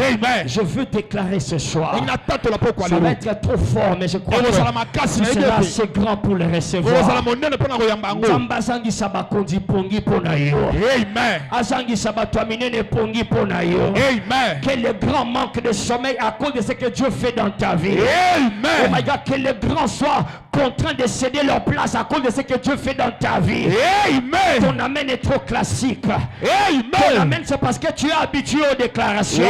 Je veux déclarer ce soir. Ça va être trop fort, mais je crois que ce sera assez grand pour le recevoir. Quel le grand manque de sommeil à cause de ce que Dieu fait dans ta vie. Oh my God, que les grands soient contraints de céder leur place à cause de ce que Dieu fait dans ta vie. Ton amen est trop classique. Ton amen c'est parce que tu es habitué aux déclarations.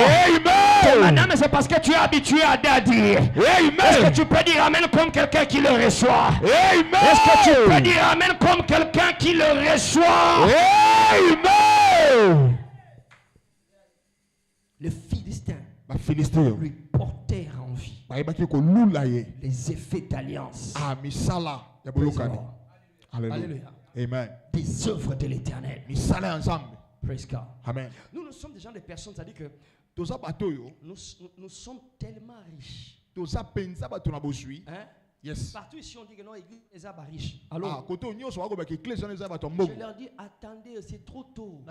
Ton amen c'est parce que tu es habitué à dire. Est-ce que tu peux dire amen comme quelqu'un qui le reçoit? Est-ce que tu peux dire amen comme quelqu'un qui le reçoit? Les Philistins lui portèrent en vie les effets d'alliance. Alléluia. Amen. Des œuvres de l'Éternel. Praise God. Amen. Nous sommes des gens de personnes, c'est-à-dire que nous sommes tellement riches. Hein? Yes. Partout ici on dit que non, l'église est riche. Alors, je leur dis attendez, c'est trop tôt.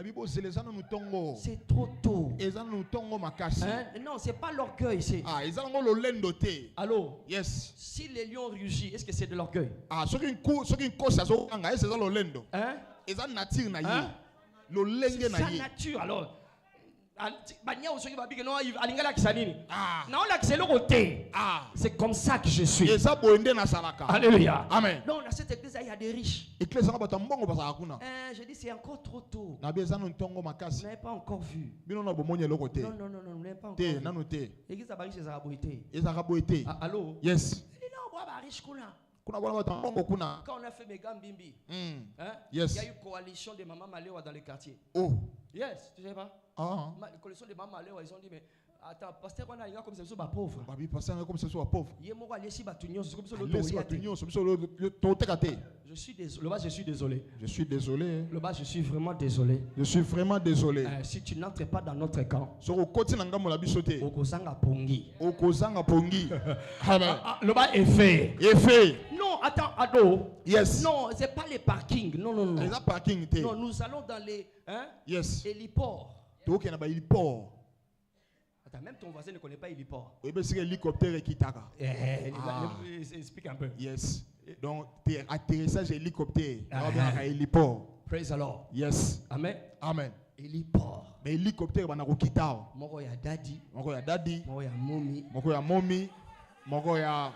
C'est trop tôt. Hein? Non, c'est pas l'orgueil. C'est... Allô? Yes. Si les lions rugissent, est-ce que c'est de l'orgueil? Hein? Hein? C'est sa nature alors. C'est comme ça que je suis. Alléluia. Amen. Non, dans cette église il y a des riches. Je dis c'est encore trop tôt. Vous n'avez pas encore vu. Non, vous n'avez pas encore vu. L'église a riche, c'est allô? Yes. Quand on a fait Megam Bimbi, Yes. il y a eu coalition de Maman Malewa dans les quartiers. Oh. Yes, tu sais pas? Ah. La coalition de Maman Malewa, ils ont dit mais Attends, pasteur, on a un comme ça, c'est pauvre. Babi, pasteur, comme ça, soit pauvre. Je suis désolé. Le bas, je suis désolé. Je suis désolé. Le bas, je suis vraiment désolé. Je suis vraiment désolé. Si tu n'entres pas dans notre camp, Okozanga pongi. le bas est fait. Est fait. Non, attends, ado. Yes. Non, c'est pas les parkings. Non, non, non. Les parking. Non, nous allons dans les yes. héliports. Donc il y a un héliport. Attends, même ton voisin ne connaît pas l'héliport. Oui, mais c'est l'hélicoptère qui t'a. Explique un peu. Yes. Donc atterrissage hélicoptère. Héliport. Praise the Lord. Yes. Amen. Amen. Héliport. Mais hélicoptère bana kokita. Moko ya daddy. Moko ya daddy. Moko ya mommy. Moko ya mommy. Moko ya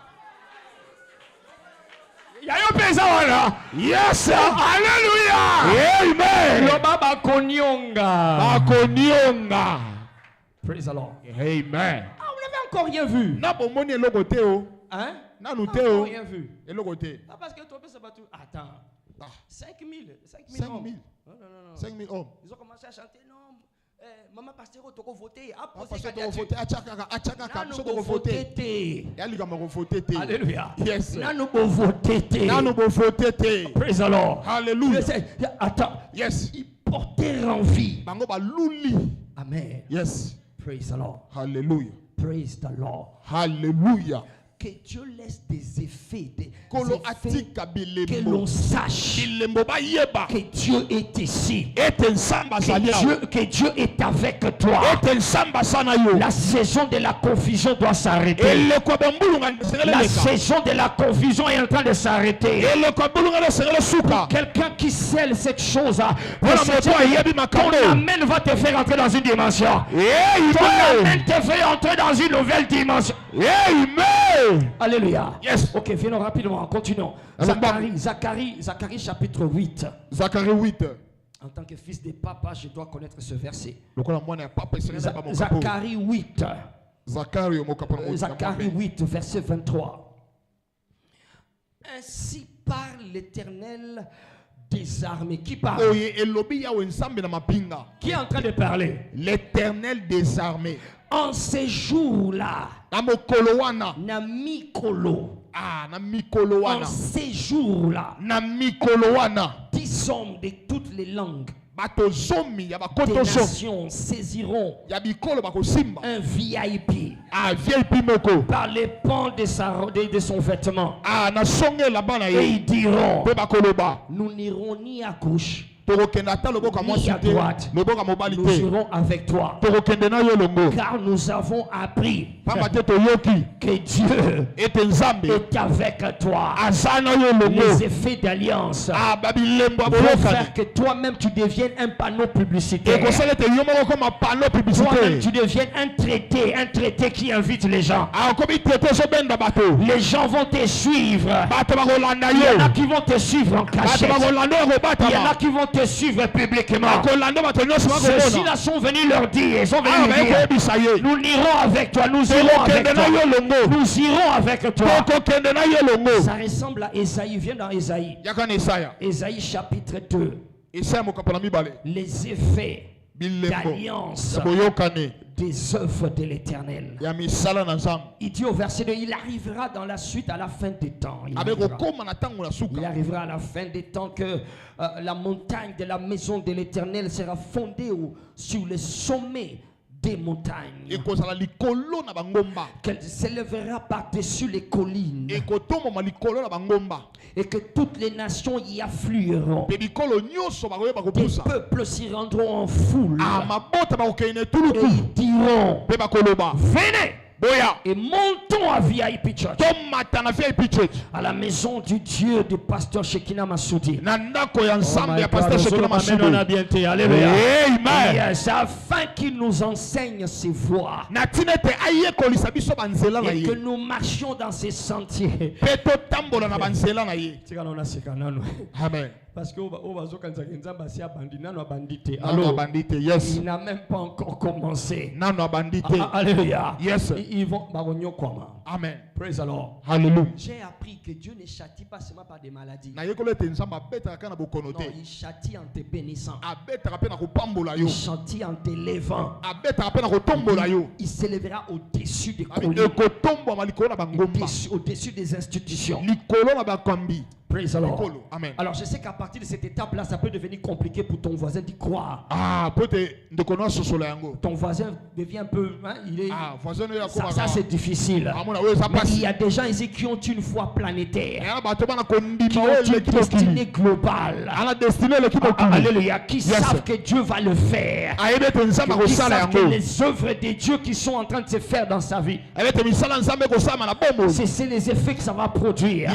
Yayo pesa wana. Yes. Hallelujah. Amen. Lo baba konyonga. Bakonyonga. Praise the Lord. Amen. Ah, vous n'avez encore rien vu. na bomoni lokote o. Hein? Na nuteo. Rien vu. Et lokote. Ah, parce que toi, ça va tout. Attends. 5 000. 5 000. Non. 5 000 hommes. Ils ont commencé à chanter. Non. Maman pasteur, tu as voté. Pasteur, tu as voté. Achaka, tu as voté. Alléluia. Yes. Nanu voté. Praise the Lord. Hallelujah. Attends. Yes. Ils portaient en vie. Bango ba luli. Amen. Yes. Praise the Lord. Hallelujah. Praise the Lord. Hallelujah. Que Dieu laisse des effets, que l'on sache que Dieu est ici, que Dieu est avec toi. La saison de la confusion doit s'arrêter. La saison de la confusion est en train de s'arrêter. Quelqu'un qui scelle cette chose, ton amen va te faire entrer dans une dimension. Ton amen te fait entrer dans une nouvelle dimension. Amen. Alléluia. Yes. Ok, venons rapidement, continuons. Zacharie chapitre 8. Zacharie 8. En tant que fils de papa, je dois connaître ce verset. Zacharie 8. Zacharie 8, verset 23. Ainsi parle l'Éternel des armées. Qui parle? Qui est en train de parler? L'Éternel des armées. En ces jours-là, na mikolo. En ces jours-là, des hommes de toutes les langues, des nations saisiront un VIP par les pans de son vêtement. Et ils diront, nous n'irons ni à gauche ni à droite, nous irons avec toi, car nous avons appris que Dieu est avec toi. Les effets d'alliance vont faire que toi-même tu deviennes un panneau publicitaire. Toi-même tu deviennes un traité qui invite les gens. Les gens vont te suivre. Il y en a qui vont te suivre en cachette. Il y en a qui vont te suivre publiquement. Ceux-là sont venus leur dire, nous irons avec toi, nous irons avec toi. Nous irons avec toi. Ça ressemble à Ésaïe. Viens dans Ésaïe. Ésaïe chapitre 2. Les effets d'alliance des œuvres de l'Éternel. Il dit au verset 2, il arrivera dans la suite à la fin des temps. Il arrivera à la fin des temps que la montagne de la maison de l'Éternel sera fondée sur le sommet des montagnes, qu'elle s'élèvera par-dessus les collines, et que toutes les nations y afflueront. Des peuples s'y rendront en foule, et ils diront, venez et montons à VIP Church, à la maison du Dieu du pasteur Shekinah Massoudi. Alléluia. Yes, afin qu'il nous enseigne ses voies et que nous marchions dans ses sentiers. Amen. Parce que yes. il n'a même pas encore commencé. Bandité. Alléluia. Yes. Ils vont Amen. Praise the Lord. Hallelujah. J'ai appris que Dieu ne châtie pas seulement par des maladies. Non, il châtie en te bénissant. Il Il châtie en t'élevant. châtie. Il s'élèvera au-dessus des collines, au-dessus des institutions. Praise the Lord. Amen. Alors je sais qu'à partir de cette étape-là, ça peut devenir compliqué pour ton voisin d'y croire. Ton voisin devient un peu, il est. Ça c'est difficile. Mais il y a des gens ici qui ont une foi planétaire, qui ont une destinée globale. Alléluia. Qui savent que Dieu va le faire. Qui savent que les œuvres de Dieu qui sont en train de se faire dans sa vie, c'est les effets que ça va produire.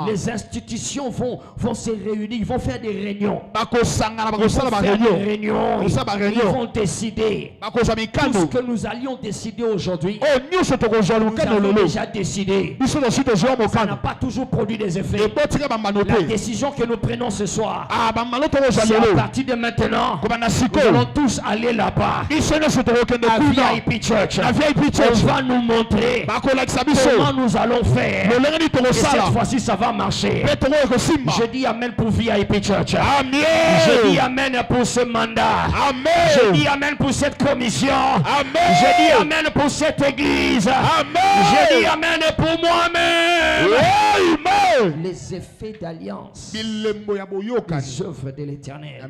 Les institutions vont se réunir, ils vont faire des réunions. Ils vont décider. Tout ce que nous allions décider aujourd'hui, nous avons déjà décidé. Ça n'a pas toujours produit des effets. La décision que nous prenons ce soir, c'est à partir de maintenant, nous allons tous aller là-bas. À VIP Church. On va nous montrer comment nous allons faire. Et cette fois-ci, ça va marcher. Je dis amen pour VIP Church. Amen. Je dis amen pour ce mandat. Amen. Je dis amen pour cette commission. Amen. Je dis amen pour cette église. Amen. Je dis amen pour moi-même. Amen. Les effets d'alliance, les œuvres de l'éternel.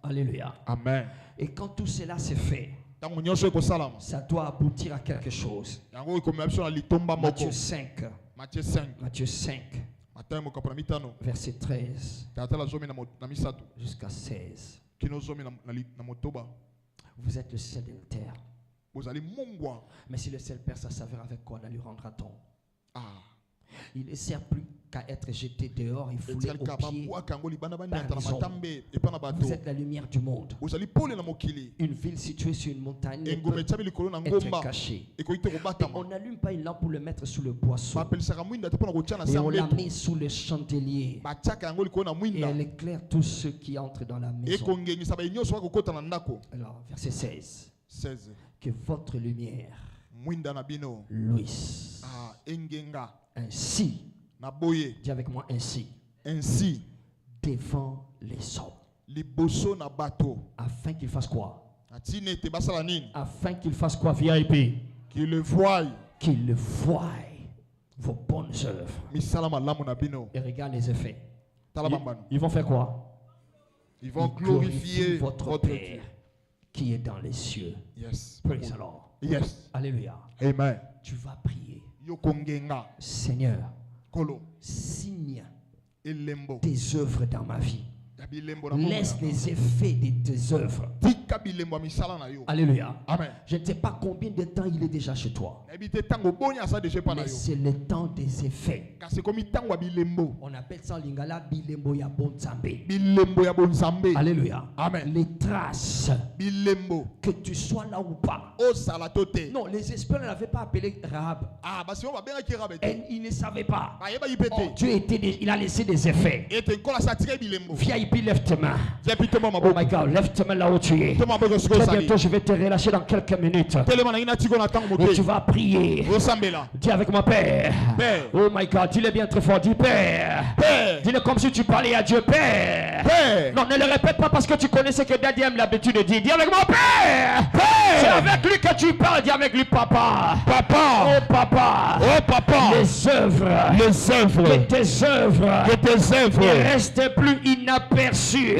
Alléluia. Amen. Et quand tout cela se fait, ça doit aboutir à quelque chose. Matthieu 5. Matthieu 5. Matthieu 5. Verset 13 jusqu'à 16. Vous êtes le ciel de la terre. Mais si le ciel perd sa saveur, avec quoi la lui rendra-t-on? Il ne sert plus qu'à être jeté dehors et foulé aux pieds par les hommes. Vous êtes la lumière du monde. Une ville située sur une montagne ne peut être cachée. Et on n'allume pas une lampe pour le mettre sous le boisseau. Et on la met sous le chandelier. Et elle éclaire tous ceux qui entrent dans la maison. Alors, verset 16. Que votre lumière luise. Ainsi, dis avec moi ainsi, devant les hommes, afin qu'ils fassent quoi? Afin qu'ils fassent quoi, VIP? Qu'ils le voient vos bonnes œuvres. Et regarde les effets. Ils vont faire quoi? Ils vont glorifier votre Père qui est dans les cieux. Yes. Praise the Lord. Yes. Alléluia. Amen. Tu vas prier. Seigneur, signe tes œuvres dans ma vie. Laisse les effets de tes œuvres. Alléluia. Amen. Je ne sais pas combien de temps il est déjà chez toi. Mais c'est le temps des effets. On appelle ça en lingala bilembo ya bonzambe. Alléluia. Amen. Les traces. Que tu sois là ou pas. Non, les espions ne l'avaient pas appelé Rahab. Il ne savait pas. Dieu il a laissé des effets. VIP, lève tes mains. Oh my God, lève tes mains là où tu es. Très bientôt, je vais te relâcher dans quelques minutes. Et tu vas prier. Dis avec moi, Père. Oh my God, dis-le bien très fort. Dis Père. Dis-le comme si tu parlais à Dieu, Père. Non, ne le répète pas parce que tu connais ce que Daddy aime l'habitude de dire. Dis avec moi, Père. C'est avec lui que tu parles. Dis avec lui, Papa. Oh Papa. Les œuvres. Que tes œuvres. Ne restent plus inaperçues.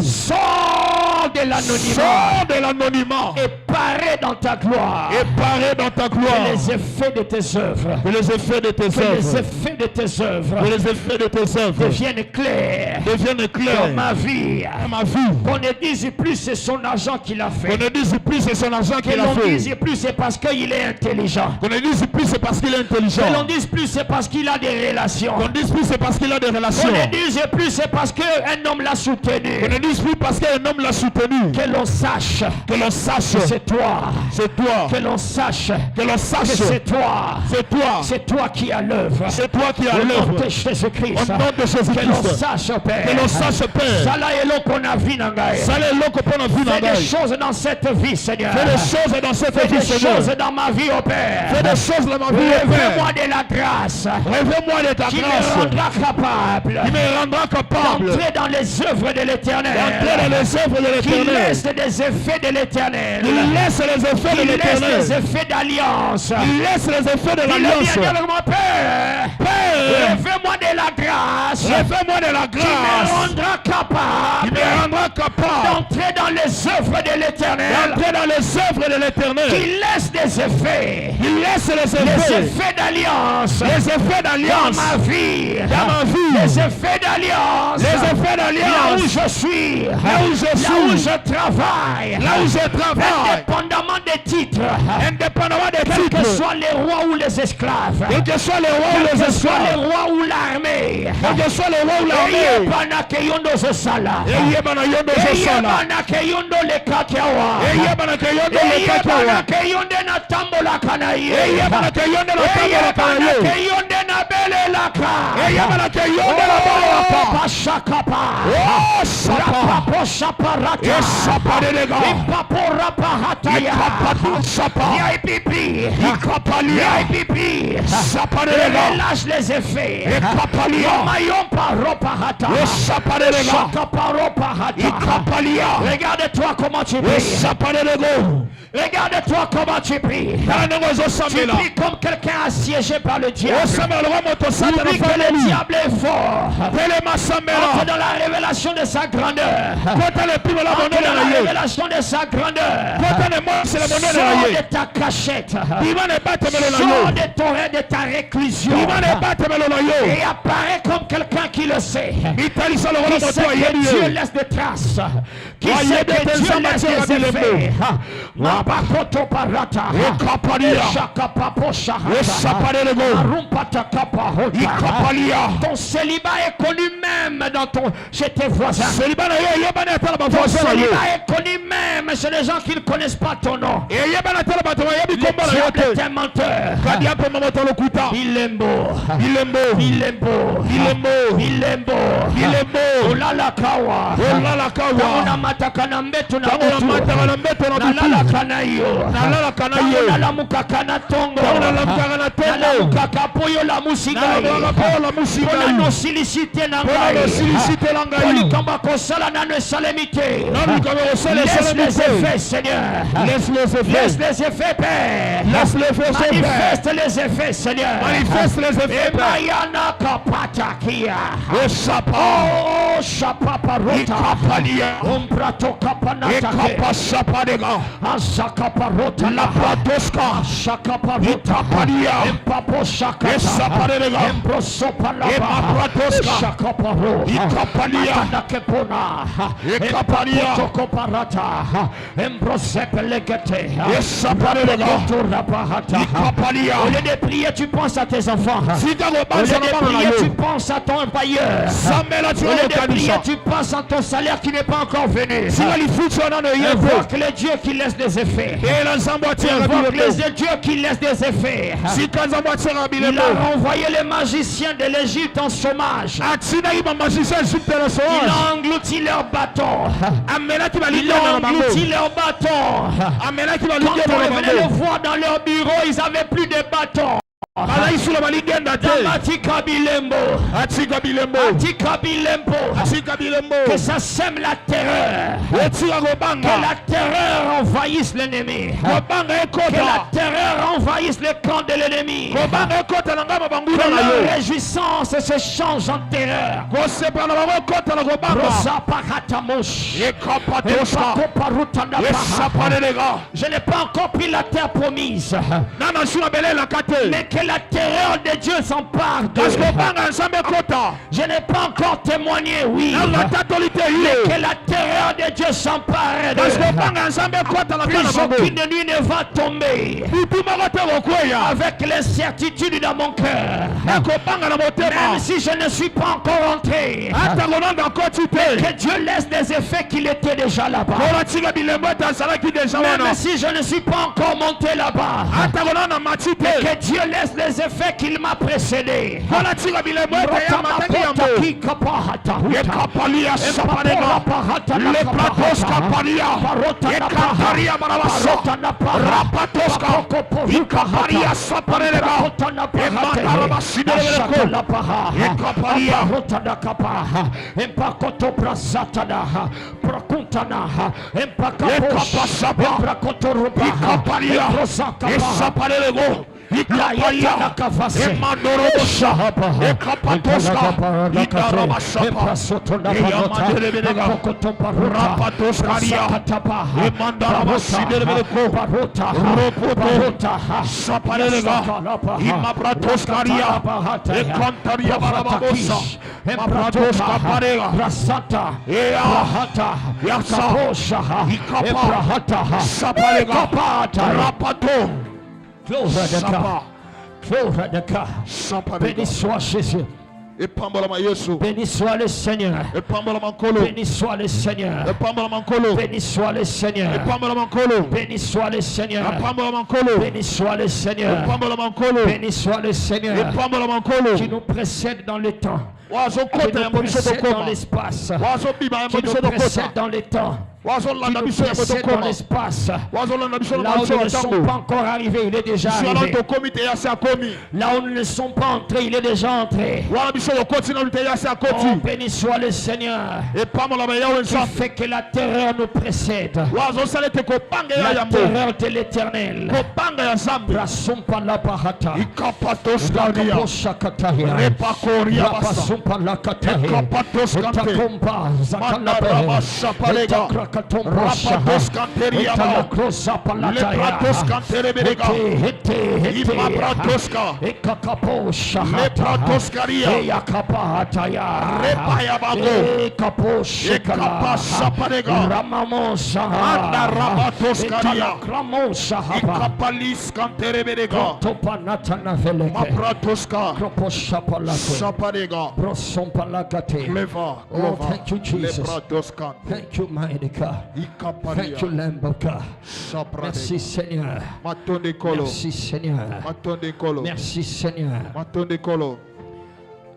Sors de l'anonymat. Et parais dans ta gloire. Que les effets de tes œuvres. Deviennent clairs. Dans ma vie. Qu'on ne dise plus c'est son argent qu'il a fait. Que l'on dise plus c'est parce qu'il est intelligent. Que l'on intelligent. Que l'on dise plus, c'est parce qu'il a des relations. Qu'on dise plus, c'est parce qu'il a des relations. Qu'on ne dise plus, c'est parce qu'un homme l'a soutenu. Qu'on ne dise plus parce qu'un homme l'a soutenu. Que l'on sache. Que l'on sache. Que c'est toi. C'est toi. Que l'on sache. Que l'on sache. Que c'est toi. C'est toi. C'est toi qui as l'œuvre. C'est toi qui as l'œuvre. Au nom de Jésus-Christ. Au nom de Jésus-Christ. Que l'on sache, Père. Que l'on sache, Père. Ça là est l'eau qu'on a vu, Nangaï. Fais des choses dans cette vie, Seigneur. Fais des choses dans cette vie, Seigneur. Fais des choses dans ma vie, oh Père. Fais des choses dans ma vie, oh Père. Révèle-moi de la grâce. Révèle-moi de ta grâce. Qui me rendra capable. Qui me rendra capable. D'entrer dans les œuvres de l'Éternel. D'entrer dans les œuvres de l'Éternel. Qui laisse des effets de l'Éternel. Il laisse les effets de l'Éternel. Il laisse les effets d'alliance. Il laisse les effets de l'alliance. Mon Père. Père. Révèle-moi de la grâce. Révèle-moi de la grâce. Qui me rendra capable. Qui me rendra capable. D'entrer dans les œuvres de l'Éternel. D'entrer dans les œuvres de l'Éternel. Qui laisse des effets. Il laisse les effets. Les effets d'alliance. Les effets d'alliance. Dans ma vie. Dans ma vie. Les effets d'alliance. Les effets d'alliance. Là où je suis. Là où je suis. Là où je travaille. Là où je travaille. Indépendamment des titres. Indépendamment des titres. Quels que soient les rois ou les esclaves. Quels que soient les rois ou les esclaves. Quels que soient les rois ou l'armée. Quels que soient les rois ou l'armée. Lâche les effets. Regarde-toi comment tu pries. Regarde-toi comment tu pries. Tu pries comme quelqu'un assiégé par le diable. Oublie que le diable est fort. Entre dans la révélation de sa grandeur. Entre dans la révélation de sa grandeur. Sors de ta cachette. Sors de ton rêve, de ta réclusion. Et apparaît comme quelqu'un qui le sait. Qui sait que Dieu laisse des traces. Qui sait que Dieu laisse des effets. Mabakoto parata. Ton célibat est connu même dans chez tes voisins. Ton célibat est connu même chez les gens qui ne connaissent pas ton nom. Le diable est un menteur. Bilembo. Olala kawa. Ona matakana mbeto na utu. Nalala kanayo. Nalala mukakana tongo. Nalala mukakapoyo la musigai. Ona no silicite nangai. Oli kamba kosala na no salemite. Laisse les effets, Seigneur. Laisse les effets, Père. Manifeste les effets, Seigneur. Manifeste les effets, Père. Mayana kapata kia. Oh, shapaparota. Umbrato kapanata. Azakaparota. La pradoska. Shakaparota. Empapo shakata. Emprosopalaba. Shakaparo. Matana kepona. Empapoto koparata. Emprosepelegete. Au lieu de prier, tu penses à tes enfants. Au lieu de prier, tu penses à ton employeur. Au lieu de prier, tu penses à ton salaire qui n'est pas encore venu. Invoque les dieux qui laissent des effets. Invoque les dieux qui laissent des effets. Il a renvoyé les magiciens de l'Égypte en chômage. Il a englouti leurs bâtons. Il a englouti leurs bâtons. Quand on venait le voir dans leur bureau, ils n'avaient plus de bâtons. Que ça sème la terreur. Que la terreur envahisse l'ennemi. Que la terreur envahisse le camp de l'ennemi. Que la réjouissance se change en terreur. Je n'ai pas encore pris la terre promise. Mais que la terreur terreur de Dieu s'empare de. Je n'ai pas encore témoigné, oui. Mais que la terreur de Dieu s'empare de. Plus aucune nuit ne va tomber. Avec l'incertitude dans mon cœur. Même si je ne suis pas encore entré. Que Dieu laisse des effets qu'il était déjà là-bas. Même si je ne suis pas encore monté là-bas. Que Dieu laisse les effets qu'il m'a précédé. Béni soit Jésus. Béni soit le Seigneur. Béni soit le Seigneur. Béni soit le Seigneur. Béni soit le Seigneur. Béni soit le Seigneur. Béni soit le Seigneur qui nous précède dans le temps, qui nous précède dans l'espace, qui nous précède dans le temps, qui nous précède dans l'espace. Là où nous ne sommes pas encore arrivés, il est déjà arrivé. Là où nous ne sommes pas entrés, il est déjà entré. Oh, béni soit le Seigneur qui fait que la terreur nous précède. La terreur de l'Éternel. Oh, thank you, Jesus. Thank you, mighty God. Thank you, Lamb of God. Merci, Seigneur. Merci, Seigneur. Merci, Seigneur.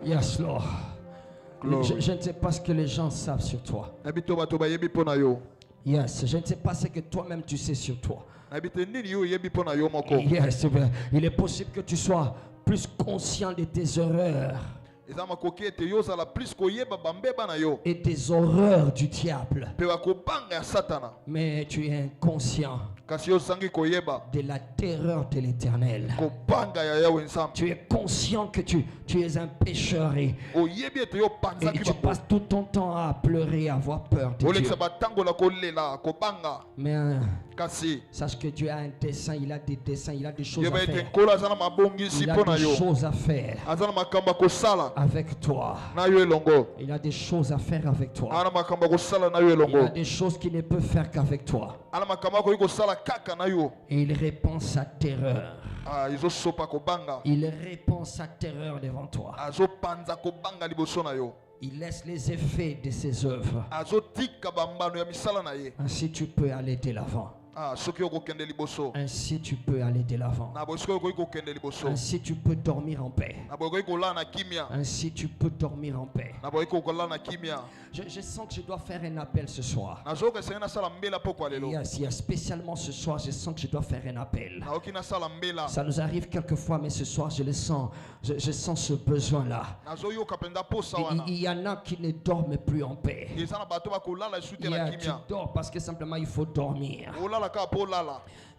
Yes, Lord. Je ne sais pas ce que les gens savent sur toi. Yes, je ne sais pas ce que toi-même tu sais sur toi. Yes, il est possible que tu sois plus conscient de tes erreurs et des horreurs du diable. Mais tu es inconscient de la terreur de l'Éternel. Tu es conscient que tu es un pécheur et tu passes tout ton temps à pleurer, à avoir peur de Dieu. Mais sache que Dieu a un dessein, il a des dessins, il a des choses à faire. Il a des choses à faire avec toi. Il a des choses à faire avec toi. Il a des choses qu'il ne peut faire qu'avec toi. Et il répand sa terreur. Il répand sa terreur devant toi. Il laisse les effets de ses œuvres. Ainsi tu peux aller de l'avant. Ainsi tu peux aller de l'avant. Ainsi tu peux dormir en paix. Ainsi tu peux dormir en paix. Je sens que je dois faire un appel ce soir. Spécialement ce soir, je sens que je dois faire un appel. Ça nous arrive quelquefois, mais ce soir, je le sens. Je sens ce besoin-là. Il y en a qui ne dorment plus en paix. Tu dors parce que simplement il faut dormir.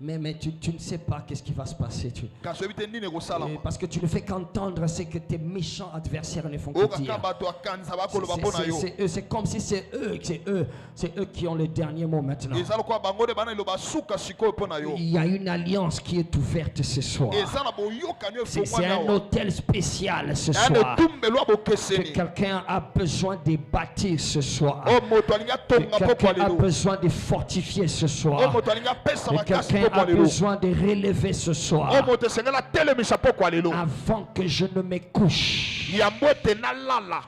Mais tu ne sais pas qu'est-ce qui va se passer. Parce que tu ne fais qu'entendre ce que tes méchants adversaires ne font que dire. C'est comme si c'est eux qui ont le dernier mot maintenant. Il y a une alliance qui est ouverte ce soir. C'est un hôtel spécial ce soir. Que quelqu'un a besoin de bâtir ce soir. Que quelqu'un a besoin de fortifier ce soir. Que quelqu'un a besoin de relever ce soir. Avant que je ne me couche,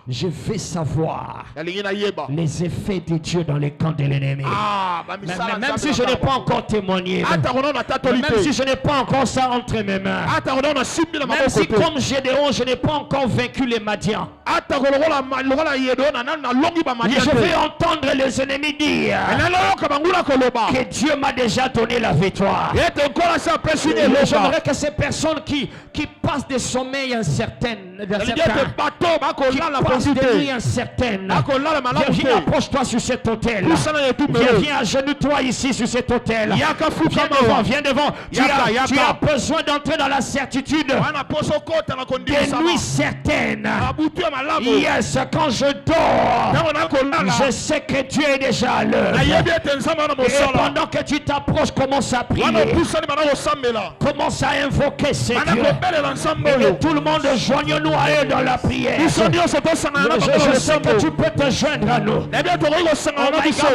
je vais savoir les effets de Dieu dans les camps de l'ennemi. Même si je n'ai pas encore témoigné, même si je n'ai pas encore ça entre mes mains, même si comme Gédéon je n'ai pas encore vaincu les Madians, je vais entendre les ennemis dire que Dieu m'a déjà donné la victoire. J'aimerais que ces personnes qui passent des sommeils incertains, qui passent des nuits incertaines, viens, approche-toi sur cet hôtel. Viens, agenouille-toi ici sur cet hôtel. Viens devant. Tu as besoin d'entrer dans la certitude des nuits certaines. Yes, quand je dors, je sais que Dieu est déjà à l'heure. Et pendant que tu t'approches, commence à prier. Commence à invoquer ces dieux. Et tout le monde, joignons-nous à eux dans la prière. Je sais que tu peux te joindre à nous.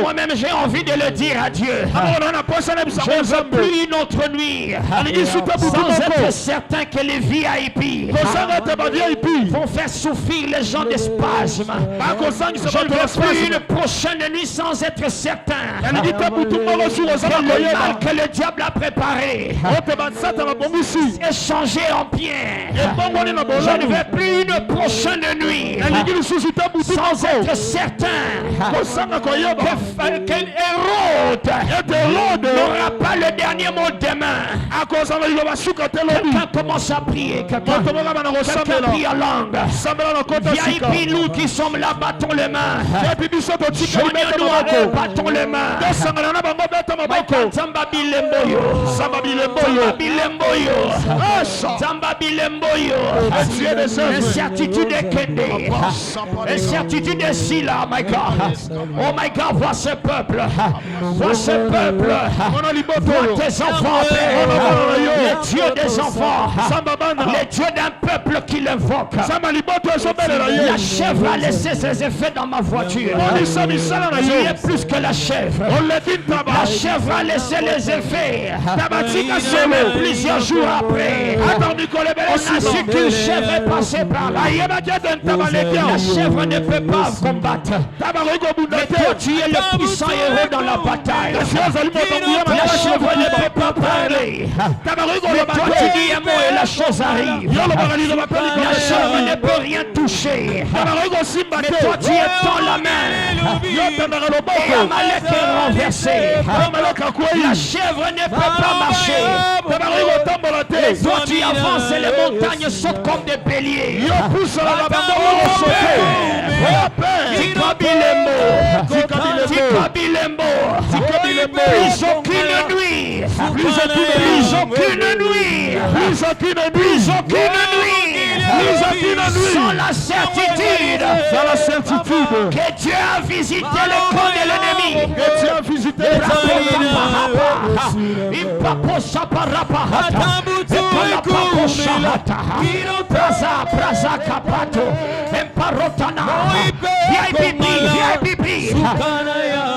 Moi-même, j'ai envie de le dire à Dieu. Je ne veux plus une autre nuit sans être certain que les VIP vont faire souffrir les gens des spasmes. Je ne veux plus une prochaine nuit sans être certain que le mal que le diable a préparé est changé en bien. Je ne veux plus une prochaine nuit sans être certain que Hérode n'aura pas le dernier mot demain. Quelqu'un commence à prier. Quelqu'un prie en langue. VIP, nous qui sommes là, battons les mains. Joignons-nous à eux, battons les mains. Zamba bilemboyo. Incertitude est Kende. Incertitude est Sila, my God. Oh my God, vois ce peuple. Vois ce peuple. Vois tes enfants. Les dieux des enfants. Les dieux d'un peuple qui l'invoque. La chèvre a laissé ses effets dans ma voiture. Il est plus que la chèvre. La chèvre a laissé les effets. Plusieurs jours après, on a su qu'une chèvre est passée par là. La chèvre ne peut pas combattre. Mais toi, tu es le puissant héros dans la bataille. La chèvre ne peut pas parler. Mais toi, tu dis un mot et la chose arrive. La chèvre ne peut rien toucher. Mais toi, tu es dans la main. Et Amalek est renversé. La chèvre ne peut pas marcher. Et toi, tu avances et les montagnes sautent comme des béliers. Plus aucune nuit. Plus aucune nuit. Sans la certitude que Dieu a visité le camp de l'ennemi.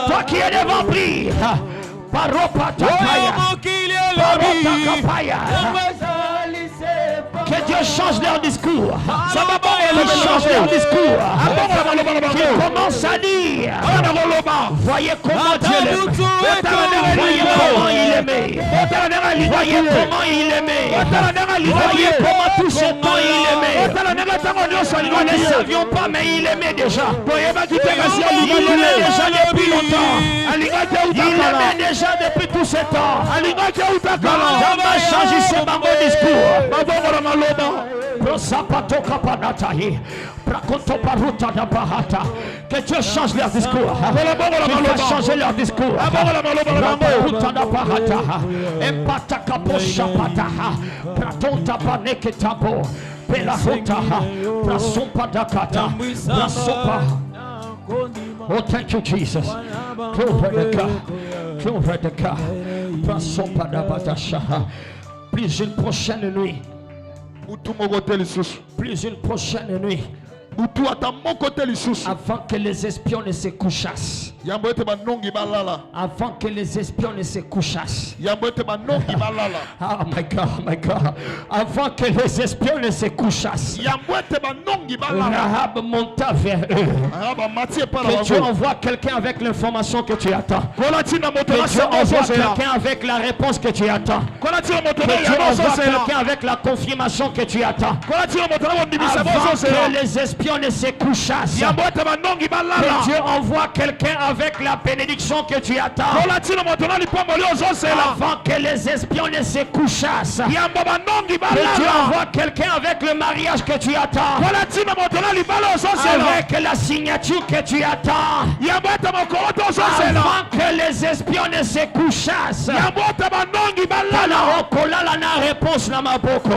Toi qui es devant, prie. Que Dieu change leur discours. Qu'il change leur discours. Qu'il commence à dire. Voyez comment Dieu l'aime. Voyez comment il aimait. Voyez comment il aimait. Voyez comment tout ce temps il aimait. Nous ne savions pas, mais il aimait déjà. Il aimait déjà depuis longtemps. Il aimait déjà depuis tout ce temps. Zamba change ce bango discours. Que Dieu change leur discours. Qu'il va changer leur discours. Oh, thank you, Jesus. Glory to God. Glory to God. Plus une prochaine nuit. Plus une prochaine nuit. Avant que les espions ne se couchassent. Avant que les espions ne se couchassent. Oh my God, my God. Avant que les espions ne se couchassent. Rahab monta vers eux. Que Dieu envoie quelqu'un avec l'information que tu attends. Que Dieu envoie quelqu'un avec la réponse que tu attends. Que Dieu envoie quelqu'un avec la confirmation que tu attends. Avant que les espions ne se couchassent. Que Dieu envoie quelqu'un avec la bénédiction que tu attends. Avant que les espions ne se couchassent. Que Dieu envoie quelqu'un avec le mariage que tu attends. Avec la signature que tu attends. Avant que les espions ne se couchassent. Réponse na maboko.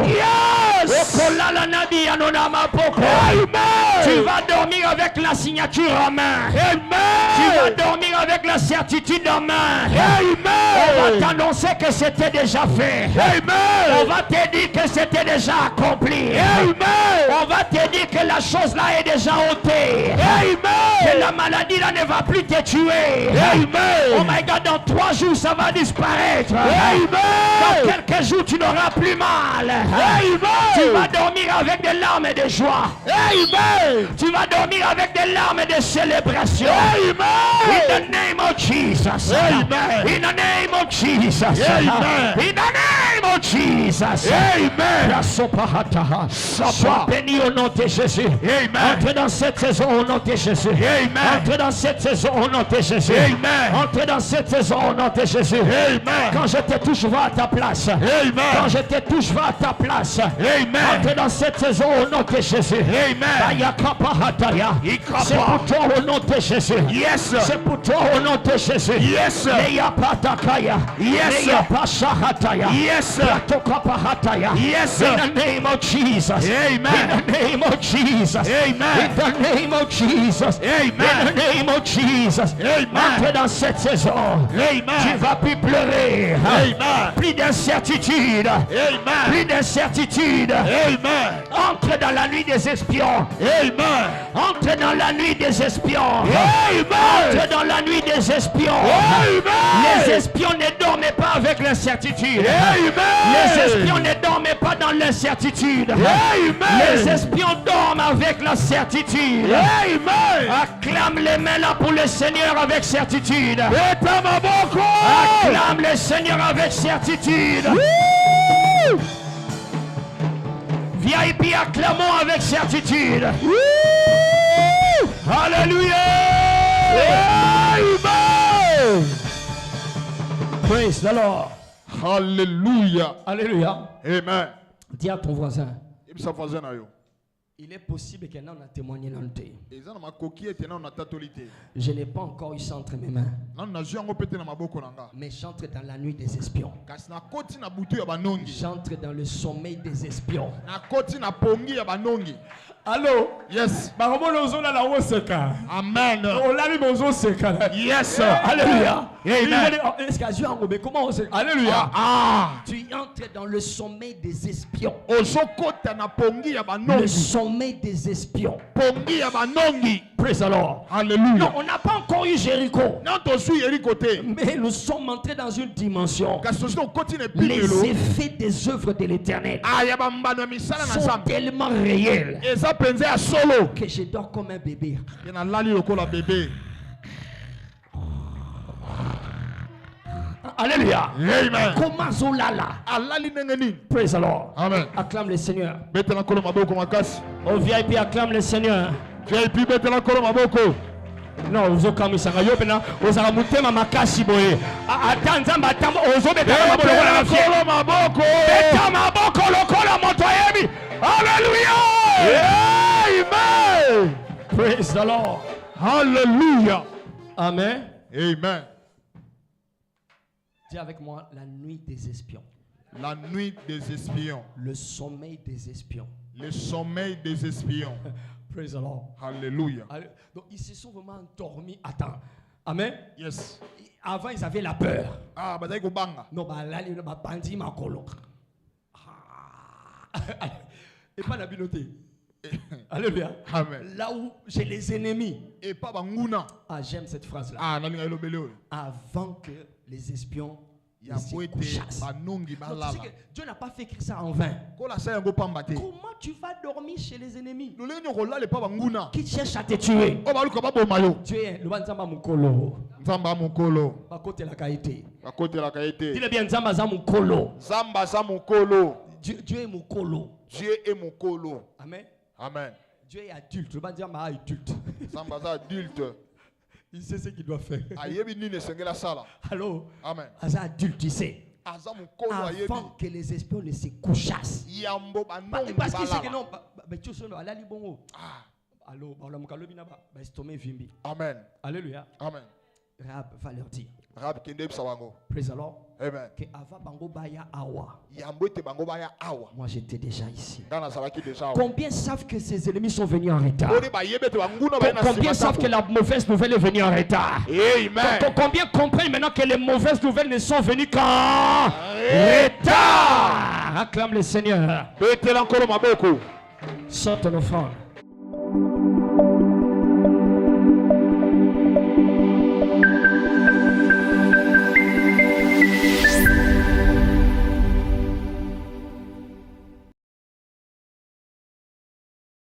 Tu vas dormir avec la signature en main. Tu vas dormir avec la certitude en main. On va t'annoncer que c'était déjà fait. On va te dire que c'était déjà accompli. On va te dire que la chose là est déjà ôtée. Que la maladie là ne va plus te tuer. Oh my God, dans 3 jours ça va disparaître. Dans quelques jours tu n'auras plus mal. Tu vas dormir avec des larmes et de joie. Tu vas dormir avec des larmes et de célébration. In the name of Jesus. In the name of Jesus. In the name of Jesus. Sois béni au nom de Jésus. Entre dans cette saison au nom de Jésus. Entre dans cette saison au nom de Jésus. Entre dans cette saison au nom de Jésus. Quand je te touche, va à ta place. Quand je te touche, va à ta place. Entre dans cette saison au nom de Jésus. C'est pour toi au nom de Jésus. C'est pour toi au nom de Jésus. Neya patakaya. Neya pashahataya. Patokapahataya. In the name of Jesus. In the name of Jesus. In the name of Jesus. In the name of Jesus. Entre dans cette saison. Tu vas plus pleurer. Plus d'incertitude. Plus d'incertitude. Entre dans la nuit des espions. Entre dans la nuit des espions. Entre dans la nuit des espions. Les espions ne dormaient pas avec l'incertitude. Les espions ne dormaient pas dans l'incertitude. Les espions dorment avec la certitude. Acclame les mains là pour le Seigneur avec certitude. Acclame le Seigneur avec certitude. VIP, acclamons avec certitude. Alléluia. Amen. Praise the Lord. Alléluia. Alléluia. Amen. Dis à ton voisin. Il est possible qu'un homme a témoigné dans le thé. Je n'ai pas encore eu ça entre mes mains. Mais j'entre dans la nuit des espions. J'entre dans le sommeil des espions. Allô? Yes. Amen. Yes. Alléluia. Amen. Comment on sait? Alléluia. Tu entres dans le sommeil des espions. Le sommeil des espions. Praise the Lord. Alléluia. Non, on n'a pas encore eu Jéricho. Mais nous sommes entrés dans une dimension. Les effets des œuvres de l'Éternel sont tellement réels que je dors comme un bébé. Alléluia. Amen. Comment Zolala. Praise the Lord. Amen. Acclame le Seigneur. Oh VIP, acclame le Seigneur. Non, vous avez mis ça. Vous avez monté ma makasi boye. Attends, attends, vous avez mis ma boko. Alléluia. Amen. Praise the Lord. Hallelujah. Amen. Amen. Dis avec moi, la nuit des espions. La nuit des espions. Le sommeil des espions. Le sommeil des espions. Praise the Lord. Hallelujah. Donc ils se sont vraiment endormis. Attends. Amen. Yes. Avant ils avaient la peur. Ah, bah d'accord, banga. Non, bah là, il y a un bandit makolo. Et pas la binoté. Alléluia. Amen. Là où j'ai les ennemis. Et pas banguna. Ah, j'aime cette phrase-là. Ah, nalinga elobele. Avant que les espions Ya ne se boete couchassent. banongi Donc, tu sais balala. que Dieu n'a pas fait écrire ça en vain. Kola sa yango pambate. Comment tu vas dormir chez les ennemis Loleni rola le pa banguna. qui cherchent à te tuer? O baluka ba bomayo. Dieu est le banzamba mukolo. Nzamba mukolo. Ba côté la kaité. Bakote la kaete. Dis-le bien, nzamba za mukolo. Zamba za mukolo. Dieu est mukolo. Dieu est mukolo. Amen. Amen. Dieu est adulte. Le banzamba est adulte. Zamba za adulte. Il sait ce qu'il doit faire. Ayebi nini sengela sala. Allô? Amen. Aza adulte, il sait. Aza mukolo ayebi. Avant que les espions ne se couchassent. Yambo banongi Parce qu'il sait que balala. non, mais tu sais, ala libongo. Ah. Allô, la mukalo binaba, ba estomé vimbi. Amen. Alléluia. Amen. Rab va leur dire. Rab kende bisawango. Praise the Lord. Amen. Que avant bango baya awa. Yambo te bango baya awa. Moi j'étais déjà ici. Ngana salaki déjà. Combien savent que ces ennemis sont venus en retard? Ori ba yebe te banguna ba na Combien savent que la mauvaise nouvelle est venue en retard? Amen. Combien comprennent maintenant que les mauvaises nouvelles ne sont venues qu'en retard? Acclame le Seigneur. Betela nkolo maboko. Sors ton offrande.